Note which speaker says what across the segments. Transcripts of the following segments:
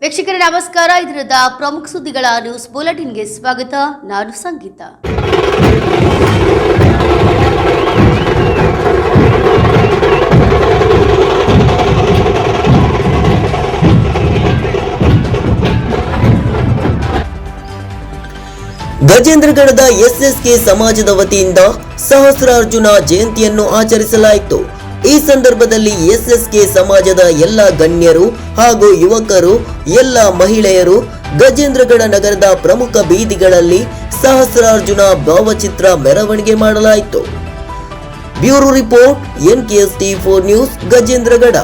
Speaker 1: ವೀಕ್ಷಕರೇ ನಮಸ್ಕಾರ. ಇದರದ ಪ್ರಮುಖ ಸುದ್ದಿಗಳ ನ್ಯೂಸ್ ಬುಲೆಟಿನ್ಗೆ ಸ್ವಾಗತ. ನಾನು ಸಂಗೀತ.
Speaker 2: ಗಜೇಂದ್ರಗಢದ ಎಸ್ಎಸ್ಕೆ ಸಮಾಜದ ವತಿಯಿಂದ ಸಹಸ್ರಾರ್ಜುನ ಜಯಂತಿಯನ್ನು ಆಚರಿಸಲಾಯಿತು. ಈ ಸಂದರ್ಭದಲ್ಲಿ ಎಸ್ಎಸ್ಕೆ ಸಮಾಜದ ಎಲ್ಲ ಗಣ್ಯರು ಹಾಗೂ ಯುವಕರು, ಎಲ್ಲ ಮಹಿಳೆಯರು ಗಜೇಂದ್ರಗಢ ನಗರದ ಪ್ರಮುಖ ಬೀದಿಗಳಲ್ಲಿ ಸಹಸ್ರಾರ್ಜುನ ಭಾವಚಿತ್ರ ಮೆರವಣಿಗೆ ಮಾಡಲಾಯಿತು. Bureau report NKST4 news Gajendragad.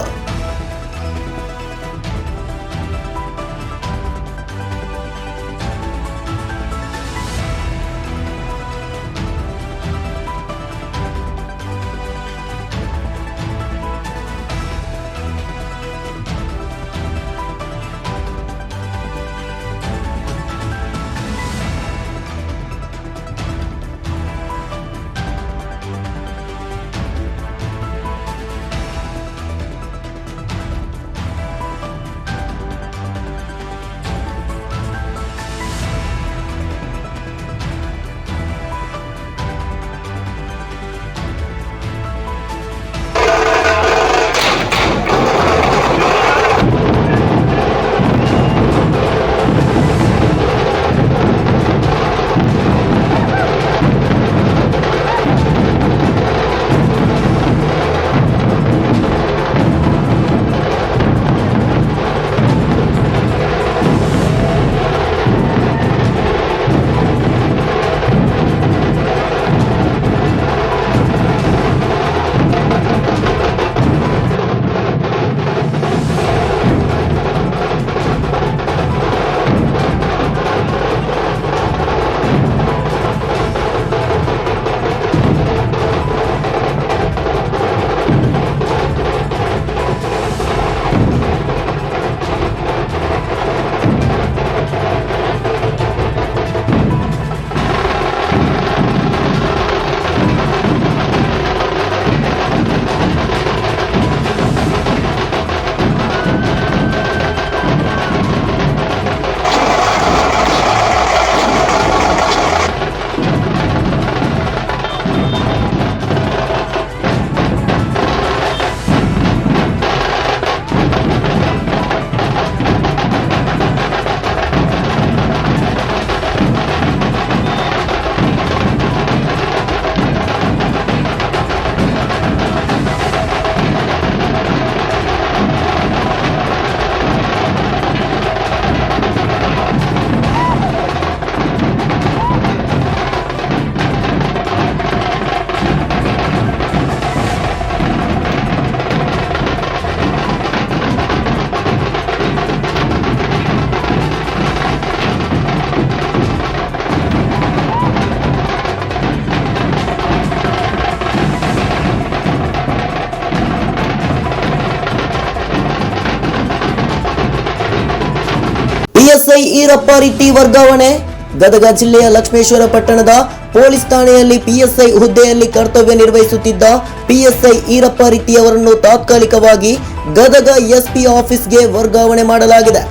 Speaker 2: PSI Irappa Ritti ವರ್ಗಾವಣೆ. ಗದಗ ಜಿಲ್ಲೆಯ ಲಕ್ಷ್ಮೇಶ್ವರ ಪಟ್ಟಣದ ಪೊಲೀಸ್ ಠಾಣೆಯಲ್ಲಿ PSI ಹುದ್ದೆಯಲ್ಲಿ ಕರ್ತವ್ಯ ನಿರ್ವಹಿಸುತ್ತಿದ್ದ PSI ಈರಪ್ಪ ರಿಟ್ಟಿ ಅವರನ್ನು ತಾತ್ಕಾಲಿಕವಾಗಿ ಗದಗ SP ಆಫೀಸ್ಗೆ ವರ್ಗಾವಣೆ ಮಾಡಲಾಗಿದೆ.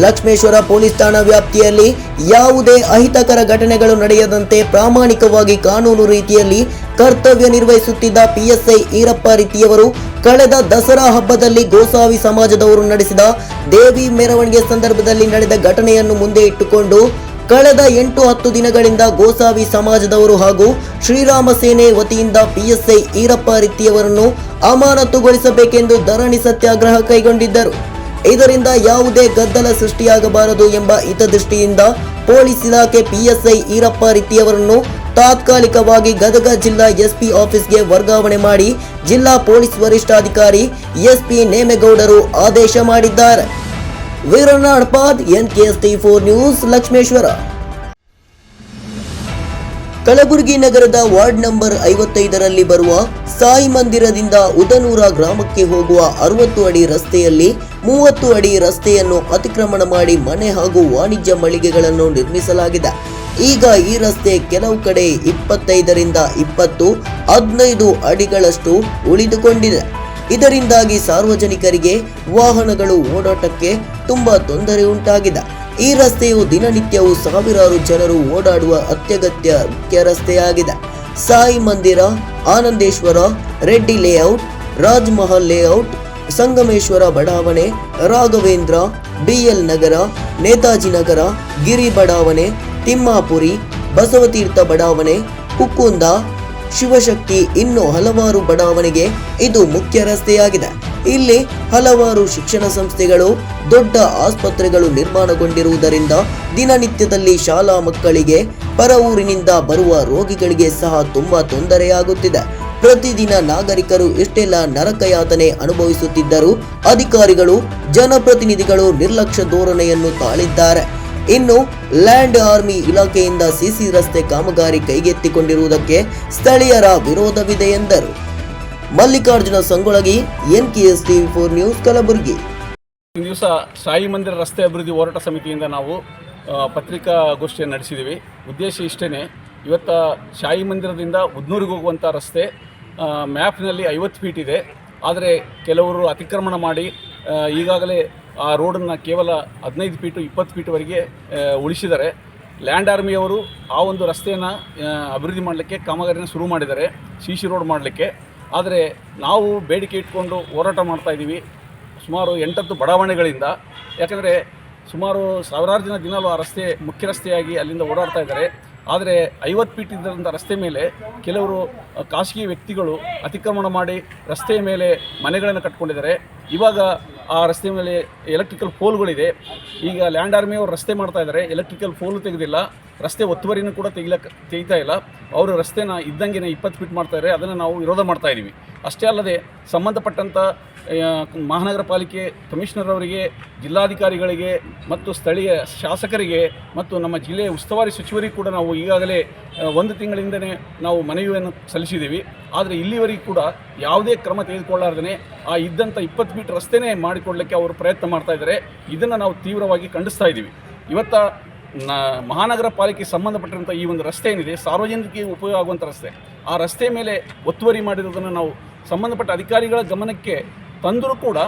Speaker 2: ಲಕ್ಷ್ಮೇಶ್ವರ ಪೊಲೀಸ್ ಠಾಣಾ ವ್ಯಾಪ್ತಿಯಲ್ಲಿ ಯಾವುದೇ ಅಹಿತಕರ ಘಟನೆಗಳು ನಡೆಯದಂತೆ ಪ್ರಾಮಾಣಿಕವಾಗಿ ಕಾನೂನು ರೀತಿಯಲ್ಲಿ ಕರ್ತವ್ಯ ನಿರ್ವಹಿಸುತ್ತಿದ್ದ PSI ಈರಪ್ಪ ರಿಟ್ಟಿಯವರು ಕಳೆದ ದಸರಾ ಹಬ್ಬದಲ್ಲಿ ಗೋಸಾವಿ ಸಮಾಜದವರು ನಡೆಸಿದ ದೇವಿ ಮೆರವಣಿಗೆ ಸಂದರ್ಭದಲ್ಲಿ ನಡೆದ ಘಟನೆಯನ್ನು ಮುಂದೆ ಇಟ್ಟುಕೊಂಡು ಕಳೆದ 8-10 ದಿನಗಳಿಂದ ಗೋಸಾವಿ ಸಮಾಜದವರು ಹಾಗೂ ಶ್ರೀರಾಮ ಸೇನೆ ವತಿಯಿಂದ PSI ಈರಪ್ಪ ರಿಟ್ಟಿಯವರನ್ನು ಅಮಾನತುಗೊಳಿಸಬೇಕೆಂದು ಧರಣಿ ಸತ್ಯಾಗ್ರಹ ಕೈಗೊಂಡಿದ್ದರು. ಇದರಿಂದ ಯಾವುದೇ ಗದ್ದಲ ಸೃಷ್ಟಿಯಾಗಬಾರದು ಎಂಬ ಹಿತದೃಷ್ಟಿಯಿಂದ ಪೊಲೀಸ್ ಇಲಾಖೆ PSI ಈರಪ್ಪ ರಿಟ್ಟಿಯವರನ್ನು ತಾತ್ಕಾಲಿಕವಾಗಿ ಗದಗ ಜಿಲ್ಲಾ SP ಆಫೀಸ್ಗೆ ವರ್ಗಾವಣೆ ಮಾಡಿ ಜಿಲ್ಲಾ ಪೊಲೀಸ್ ವರಿಷ್ಠಾಧಿಕಾರಿ SP ನೇಮೇಗೌಡರು ಆದೇಶ ಮಾಡಿದ್ದಾರೆ. Veeranna Hadapad, NKST4 news, Lakshmeshwar. ಕಲಬುರಗಿ ನಗರದ ವಾರ್ಡ್ ನಂಬರ್ 55ರಲ್ಲಿ ಬರುವ ಸಾಯಿ ಮಂದಿರದಿಂದ ಉದನೂರ ಗ್ರಾಮಕ್ಕೆ ಹೋಗುವ 60 ಅಡಿ ರಸ್ತೆಯಲ್ಲಿ 30 ಅಡಿ ರಸ್ತೆಯನ್ನು ಅತಿಕ್ರಮಣ ಮಾಡಿ ಮನೆ ಹಾಗೂ ವಾಣಿಜ್ಯ ಮಳಿಗೆಗಳನ್ನು ನಿರ್ಮಿಸಲಾಗಿದೆ. ಈಗ ಈ ರಸ್ತೆ ಕೆಲವು ಕಡೆ 25 ರಿಂದ 20, 15 ಅಡಿಗಳಷ್ಟು ಉಳಿದುಕೊಂಡಿದೆ. ಇದರಿಂದಾಗಿ ಸಾರ್ವಜನಿಕರಿಗೆ ವಾಹನಗಳು ಓಡಾಟಕ್ಕೆ ತುಂಬಾ ತೊಂದರೆ ಉಂಟಾಗಿದೆ. ಈ ರಸ್ತೆಯು ದಿನನಿತ್ಯವೂ ಸಾವಿರಾರು ಜನರು ಓಡಾಡುವ ಅತ್ಯಗತ್ಯ ಮುಖ್ಯ ರಸ್ತೆಯಾಗಿದೆ. ಸಾಯಿ ಮಂದಿರ, ಆನಂದೇಶ್ವರ, ರೆಡ್ಡಿ ಲೇಔಟ್, ರಾಜ್ ಮಹಲ್ ಲೇಔಟ್, ಸಂಗಮೇಶ್ವರ ಬಡಾವಣೆ, ರಾಘವೇಂದ್ರ, ಬಿಎಲ್ ನಗರ, ನೇತಾಜಿ ನಗರ, ಗಿರಿ ಬಡಾವಣೆ, ತಿಮ್ಮಾಪುರಿ, ಬಸವತೀರ್ಥ ಬಡಾವಣೆ, ಕುಕ್ಕುಂದ, ಶಿವಶಕ್ತಿ ಇನ್ನೂ ಹಲವಾರು ಬಡಾವಣೆಗೆ ಇದು ಮುಖ್ಯ ರಸ್ತೆಯಾಗಿದೆ. ಇಲ್ಲಿ ಹಲವಾರು ಶಿಕ್ಷಣ ಸಂಸ್ಥೆಗಳು, ದೊಡ್ಡ ಆಸ್ಪತ್ರೆಗಳು ನಿರ್ಮಾಣಗೊಂಡಿರುವುದರಿಂದ ದಿನನಿತ್ಯದಲ್ಲಿ ಶಾಲಾ ಮಕ್ಕಳಿಗೆ, ಪರ ಊರಿನಿಂದ ಬರುವ ರೋಗಿಗಳಿಗೆ ಸಹ ತುಂಬಾ ತೊಂದರೆಯಾಗುತ್ತಿದೆ. ಪ್ರತಿದಿನ ನಾಗರಿಕರು ಇಷ್ಟೆಲ್ಲ ನರಕಯಾತನೆ ಅನುಭವಿಸುತ್ತಿದ್ದರೂ ಅಧಿಕಾರಿಗಳು, ಜನಪ್ರತಿನಿಧಿಗಳು ನಿರ್ಲಕ್ಷ್ಯ ಧೋರಣೆಯನ್ನು ತಾಳಿದ್ದಾರೆ. ಇನ್ನು ಲ್ಯಾಂಡ್ ಆರ್ಮಿ ಇಲಾಖೆಯಿಂದ ಸಿಸಿ ರಸ್ತೆ ಕಾಮಗಾರಿ ಕೈಗೆತ್ತಿಕೊಂಡಿರುವುದಕ್ಕೆ ಸ್ಥಳೀಯರ ವಿರೋಧವಿದೆ ಎಂದರು. Mallikarjuna Sangolagi, NKS TV4 news, Kalaburagi.
Speaker 3: ಈ ದಿವಸ ಸಾಯಿ ಮಂದಿರ ರಸ್ತೆ ಅಭಿವೃದ್ಧಿ ಹೋರಾಟ ಸಮಿತಿಯಿಂದ ನಾವು ಪತ್ರಿಕಾಗೋಷ್ಠಿಯನ್ನು ನಡೆಸಿದ್ದೀವಿ. ಉದ್ದೇಶ ಇಷ್ಟೇ, ಇವತ್ತು ಸಾಯಿ ಮಂದಿರದಿಂದ ಉದ್ನೂರಿಗೆ ಹೋಗುವಂಥ ರಸ್ತೆ ಮ್ಯಾಪ್ನಲ್ಲಿ 50 ಫೀಟ್ ಇದೆ. ಆದರೆ ಕೆಲವರು ಅತಿಕ್ರಮಣ ಮಾಡಿ ಈಗಾಗಲೇ ಆ ರೋಡನ್ನು ಕೇವಲ 15 ಫೀಟು 20 ಫೀಟ್ವರೆಗೆ ಉಳಿಸಿದ್ದಾರೆ. ಲ್ಯಾಂಡ್ ಆರ್ಮಿಯವರು ಆ ಒಂದು ರಸ್ತೆಯನ್ನು ಅಭಿವೃದ್ಧಿ ಮಾಡಲಿಕ್ಕೆ ಕಾಮಗಾರಿನ ಶುರು ಮಾಡಿದ್ದಾರೆ, CC ರೋಡ್ ಮಾಡಲಿಕ್ಕೆ. ಆದರೆ ನಾವು ಬೇಡಿಕೆ ಇಟ್ಕೊಂಡು ಹೋರಾಟ ಮಾಡ್ತಾಯಿದ್ದೀವಿ ಸುಮಾರು 8-10 ಬಡಾವಣೆಗಳಿಂದ. ಯಾಕಂದರೆ ಸುಮಾರು ಸಾವಿರಾರು ಜನ ದಿನಾಲೂ ಆ ರಸ್ತೆ ಮುಖ್ಯ ರಸ್ತೆಯಾಗಿ ಅಲ್ಲಿಂದ ಓಡಾಡ್ತಾ ಇದ್ದಾರೆ. ಆದರೆ 50 ಫೀಟ್ ಇದ್ದಂಥ ರಸ್ತೆ ಮೇಲೆ ಕೆಲವರು ಖಾಸಗಿ ವ್ಯಕ್ತಿಗಳು ಅತಿಕ್ರಮಣ ಮಾಡಿ ರಸ್ತೆಯ ಮೇಲೆ ಮನೆಗಳನ್ನು ಕಟ್ಕೊಂಡಿದ್ದಾರೆ. ಇವಾಗ ಆ ರಸ್ತೆ ಮೇಲೆ ಎಲೆಕ್ಟ್ರಿಕಲ್ ಪೋಲ್ಗಳಿದೆ. ಈಗ ಲ್ಯಾಂಡ್ ಆರ್ಮಿಯವರು ರಸ್ತೆ ಮಾಡ್ತಾ ಇದ್ದಾರೆ, ಎಲೆಕ್ಟ್ರಿಕಲ್ ಪೋಲು ತೆಗೆದಿಲ್ಲ, ರಸ್ತೆ ಒತ್ತುವರಿನೂ ಕೂಡ ತೆಗಿತಾ ಇಲ್ಲ. ಅವರು ರಸ್ತೆನ ಇದ್ದಂಗೆ 20 ಫೀಟ್ ಮಾಡ್ತಾಯಿದ್ದಾರೆ. ಅದನ್ನು ನಾವು ವಿರೋಧ ಮಾಡ್ತಾ ಇದ್ದೀವಿ. ಅಷ್ಟೇ ಅಲ್ಲದೆ ಸಂಬಂಧಪಟ್ಟಂಥ ಮಹಾನಗರ ಪಾಲಿಕೆ ಕಮಿಷನರ್ ಅವರಿಗೆ, ಜಿಲ್ಲಾಧಿಕಾರಿಗಳಿಗೆ ಮತ್ತು ಸ್ಥಳೀಯ ಶಾಸಕರಿಗೆ ಮತ್ತು ನಮ್ಮ ಜಿಲ್ಲೆಯ ಉಸ್ತುವಾರಿ ಸಚಿವರಿಗೆ ಕೂಡ ನಾವು ಈಗಾಗಲೇ 1 ತಿಂಗಳಿಂದಲೇ ನಾವು ಮನವಿಯನ್ನು ಸಲ್ಲಿಸಿದ್ದೀವಿ. ಆದರೆ ಇಲ್ಲಿವರೆಗೂ ಕೂಡ ಯಾವುದೇ ಕ್ರಮ ತೆಗೆದುಕೊಳ್ಳಾರ್ದೇ ಆ ಇದ್ದಂಥ 20 ಫೀಟ್ ರಸ್ತೆನೇ ಮಾಡಿಕೊಡಲಿಕ್ಕೆ ಅವರು ಪ್ರಯತ್ನ ಮಾಡ್ತಾ ಇದ್ದಾರೆ. ಇದನ್ನು ನಾವು ತೀವ್ರವಾಗಿ ಖಂಡಿಸ್ತಾ ಇದ್ದೀವಿ. ಇವತ್ತು ಮಹಾನಗರ ಪಾಲಿಕೆ ಸಂಬಂಧಪಟ್ಟಂಥ ಈ ಒಂದು ರಸ್ತೆ ಏನಿದೆ, ಸಾರ್ವಜನಿಕರಿಗೆ ಉಪಯೋಗ ಆಗುವಂಥ ರಸ್ತೆ, ಆ ರಸ್ತೆ ಮೇಲೆ ಒತ್ತುವರಿ ಮಾಡಿರೋದನ್ನು ನಾವು ಸಂಬಂಧಪಟ್ಟ ಅಧಿಕಾರಿಗಳ ಗಮನಕ್ಕೆ ತಂದರೂ ಕೂಡ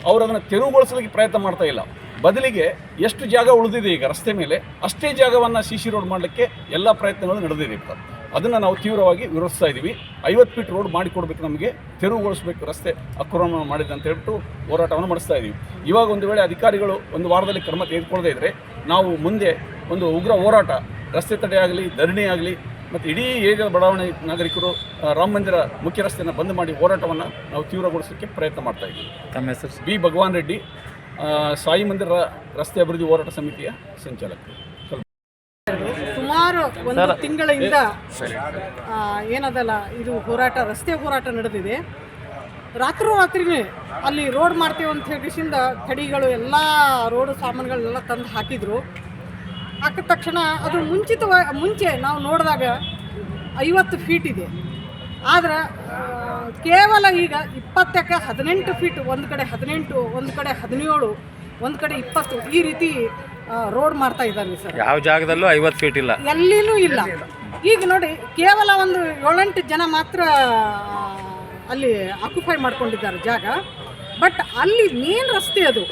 Speaker 3: ಅವರು ಅದನ್ನು ತೆರವುಗೊಳಿಸಲಿಕ್ಕೆ ಪ್ರಯತ್ನ ಮಾಡ್ತಾ ಇಲ್ಲ. ಬದಲಿಗೆ ಎಷ್ಟು ಜಾಗ ಉಳಿದಿದೆ ಈಗ ರಸ್ತೆ ಮೇಲೆ, ಅಷ್ಟೇ ಜಾಗವನ್ನು CC ರೋಡ್ ಮಾಡಲಿಕ್ಕೆ ಎಲ್ಲ ಪ್ರಯತ್ನಗಳು ನಡೆದಿದೆ. ಅದನ್ನು ನಾವು ತೀವ್ರವಾಗಿ ವಿರೋಧಿಸ್ತಾ ಇದ್ದೀವಿ. 50 ಫೀಟ್ ರೋಡ್ ಮಾಡಿಕೊಡ್ಬೇಕು, ನಮಗೆ ತೆರವುಗೊಳಿಸಬೇಕು, ರಸ್ತೆ ಅಕ್ರಮ ಮಾಡಿದೆ ಅಂತ ಹೇಳ್ಬಿಟ್ಟು ಹೋರಾಟವನ್ನು ಮಾಡಿಸ್ತಾ ಇದ್ದೀವಿ. ಇವಾಗ ಒಂದು ವೇಳೆ ಅಧಿಕಾರಿಗಳು 1 ವಾರದಲ್ಲಿ ಕ್ರಮ ತೆಗೆದುಕೊಳ್ಳದೇ ಇದ್ದರೆ ನಾವು ಮುಂದೆ ಒಂದು ಉಗ್ರ ಹೋರಾಟ, ರಸ್ತೆ ತಡೆ ಆಗಲಿ, ಧರಣಿ ಆಗಲಿ, ಮತ್ತು ಇಡೀ ಏರಿಯಾದ ಬಡಾವಣೆ ನಾಗರಿಕರು ರಾಮ ಮಂದಿರ ಮುಖ್ಯ ರಸ್ತೆಯನ್ನು ಬಂದ್ ಮಾಡಿ ಹೋರಾಟವನ್ನು ನಾವು ತೀವ್ರಗೊಳಿಸಲಿಕ್ಕೆ ಪ್ರಯತ್ನ ಮಾಡ್ತಾ ಇದ್ದೀವಿ.
Speaker 4: ತಮ್ಮ ಹೆಸರು?
Speaker 3: ಬಿ ಭಗವಾನ್ ರೆಡ್ಡಿ, ಸಾಯಿ ಮಂದಿರ ರಸ್ತೆ ಅಭಿವೃದ್ಧಿ ಹೋರಾಟ ಸಮಿತಿಯ ಸಂಚಾಲಕರು.
Speaker 5: ಸುಮಾರು 1 ತಿಂಗಳಿಂದ ಏನದಲ್ಲ ಇದು ಹೋರಾಟ, ರಸ್ತೆ ಹೋರಾಟ ನಡೆದಿದೆ. ರಾತ್ರಿನೇ ಅಲ್ಲಿ ರೋಡ್ ಮಾಡ್ತೀವಿ ಅಂತ ಹೇಳಿಸಿಂದ ಕಡಿಗಳು ಎಲ್ಲ ರೋಡ್ ಸಾಮಾನುಗಳೆಲ್ಲ ತಂದು ಹಾಕಿದ್ರು. ಹಾಕಿದ ತಕ್ಷಣ ಅದು ಮುಂಚೆ ನಾವು ನೋಡಿದಾಗ 50 ಫೀಟ್ ಇದೆ. ಆದ್ರೆ ಕೇವಲ ಈಗ 20ಕ್ಕೆ 18 ಫೀಟ್, ಒಂದು ಕಡೆ 18, ಒಂದು ಕಡೆ 17, ಒಂದು ಕಡೆ 20 ಈ ರೀತಿ ರೋಡ್ ಮಾಡ್ತಾ ಇದ್ದಾರೆ ಸರ್.
Speaker 4: ಯಾವ ಜಾಗದಲ್ಲೂ 50 ಫೀಟ್ ಇಲ್ಲ,
Speaker 5: ಎಲ್ಲಿನೂ ಇಲ್ಲ. ಈಗ ನೋಡಿ, ಕೇವಲ ಒಂದು 7-8 ಜನ ಮಾತ್ರ ಅಲ್ಲಿ ಆಕ್ಯುಪೈ ಮಾಡ್ಕೊಂಡಿದ್ದಾರೆ ಜಾಗ. ಬಟ್ ಅಲ್ಲಿ ಮೇನ್ ರಸ್ತೆ ಅದು.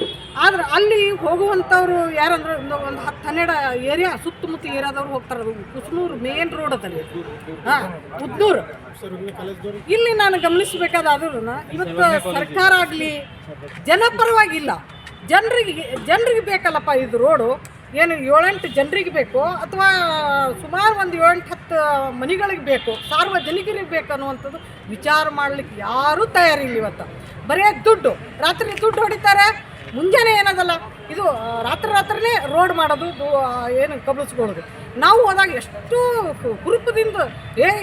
Speaker 5: ಆದ್ರೆ ಅಲ್ಲಿ ಹೋಗುವಂಥವ್ರು ಯಾರಂದ್ರೆ ಒಂದು 10-12 ಏರಿಯಾ ಸುತ್ತಮುತ್ತ ಏರಿಯಾದವ್ರು ಹೋಗ್ತಾರೆ. ಅದು ಕುಸ್ನೂರು ಮೇನ್ ರೋಡ್ ಅದಲ್ಲಿ, ಉದ್ನೂರು. ಇಲ್ಲಿ ನಾನು ಗಮನಿಸಬೇಕಾದ್ರೂ ಇವತ್ತು ಸರ್ಕಾರ ಆಗಲಿ ಜನಪರವಾಗಿಲ್ಲ. ಜನರಿಗೆ ಬೇಕಲ್ಲಪ್ಪ ಇದು ರೋಡು. ಏನು 7-8 ಜನರಿಗೆ ಬೇಕು ಅಥವಾ ಸುಮಾರು ಒಂದು 7-10 ಮನೆಗಳಿಗೆ ಬೇಕು, ಸಾರ್ವಜನಿಕರಿಗೆ ಬೇಕು ಅನ್ನುವಂಥದ್ದು ವಿಚಾರ ಮಾಡಲಿಕ್ಕೆ ಯಾರೂ ತಯಾರಿಲ್ಲ. ಇವತ್ತು ಬರೀ ದುಡ್ಡು, ರಾತ್ರಿ ದುಡ್ಡು ಹೊಡಿತಾರೆ, ಮುಂಜಾನೆ ಏನದಲ್ಲ ಇದು ರಾತ್ರಿನೇ ರೋಡ್ ಮಾಡೋದು, ಏನು ಕಬಳಿಸ್ಕೊಳ್ಳೋದು. ನಾವು ಹೋದಾಗ ಎಷ್ಟು ಹುರುಪದಿಂದ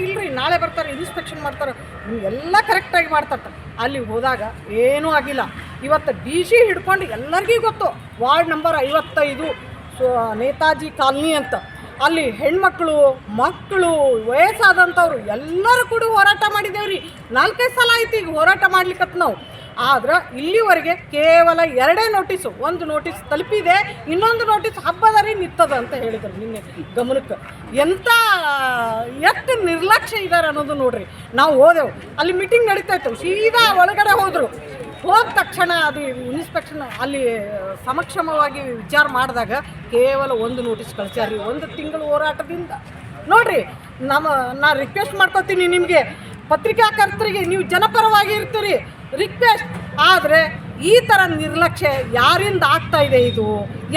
Speaker 5: ಇಲ್ರಿ ನಾಳೆ ಬರ್ತಾರೆ, ಇನ್ಸ್ಪೆಕ್ಷನ್ ಮಾಡ್ತಾರೆ, ಎಲ್ಲ ಕರೆಕ್ಟಾಗಿ ಮಾಡ್ತಾರೆ. ಅಲ್ಲಿ ಹೋದಾಗ ಏನೂ ಆಗಿಲ್ಲ. ಇವತ್ತು DC ಹಿಡ್ಕೊಂಡು ಎಲ್ಲರಿಗೂ ಗೊತ್ತು, ವಾರ್ಡ್ ನಂಬರ್ 55 ನೇತಾಜಿ ಕಾಲನಿ ಅಂತ. ಅಲ್ಲಿ ಹೆಣ್ಮಕ್ಳು, ಮಕ್ಕಳು, ವಯಸ್ಸಾದಂಥವ್ರು ಎಲ್ಲರೂ ಕೂಡ ಹೋರಾಟ ಮಾಡಿದ್ದೇವ್ರಿ. 4-5 ಸಲ ಆಯ್ತು ಈಗ ಹೋರಾಟ ಮಾಡ್ಲಿಕ್ಕತ್ತು ನಾವು. ಆದ್ರೆ ಇಲ್ಲಿವರೆಗೆ ಕೇವಲ 2 ನೋಟಿಸು, ಒಂದು ನೋಟಿಸ್ ತಲುಪಿದೆ, ಇನ್ನೊಂದು ನೋಟಿಸ್ ಹಬ್ಬದರಿ ನಿಂತದ ಅಂತ ಹೇಳಿದರು ನಿನ್ನೆ ಗಮನಕ್ಕೆ. ಎಷ್ಟು ನಿರ್ಲಕ್ಷ್ಯ ಇದ್ದಾರೆ ಅನ್ನೋದು ನೋಡ್ರಿ. ನಾವು ಹೋದೆವು, ಅಲ್ಲಿ ಮೀಟಿಂಗ್ ನಡೀತಾ ಇತ್ತು, ಸೀದಾ ಒಳಗಡೆ ಹೋದರು. ಹೋದ ತಕ್ಷಣ ಅದು ಇನ್ಸ್ಪೆಕ್ಷನ್ ಅಲ್ಲಿ ಸಮಕ್ಷಮವಾಗಿ ವಿಚಾರ ಮಾಡಿದಾಗ ಕೇವಲ 1 ನೋಟಿಸ್ ಕಳಿಸ್ಯಾರಿ 1 ತಿಂಗಳು ಹೋರಾಟದಿಂದ. ನೋಡ್ರಿ, ನಾ ರಿಕ್ವೆಸ್ಟ್ ಮಾಡ್ಕೊತೀನಿ ನಿಮಗೆ, ಪತ್ರಿಕಾಕರ್ತರಿಗೆ, ನೀವು ಜನಪರವಾಗಿ ಇರ್ತೀರಿ, ರಿಕ್ವೆಸ್ಟ್. ಆದರೆ ಈ ಥರ ನಿರ್ಲಕ್ಷ್ಯ ಯಾರಿಂದ ಆಗ್ತಾ ಇದೆ, ಇದು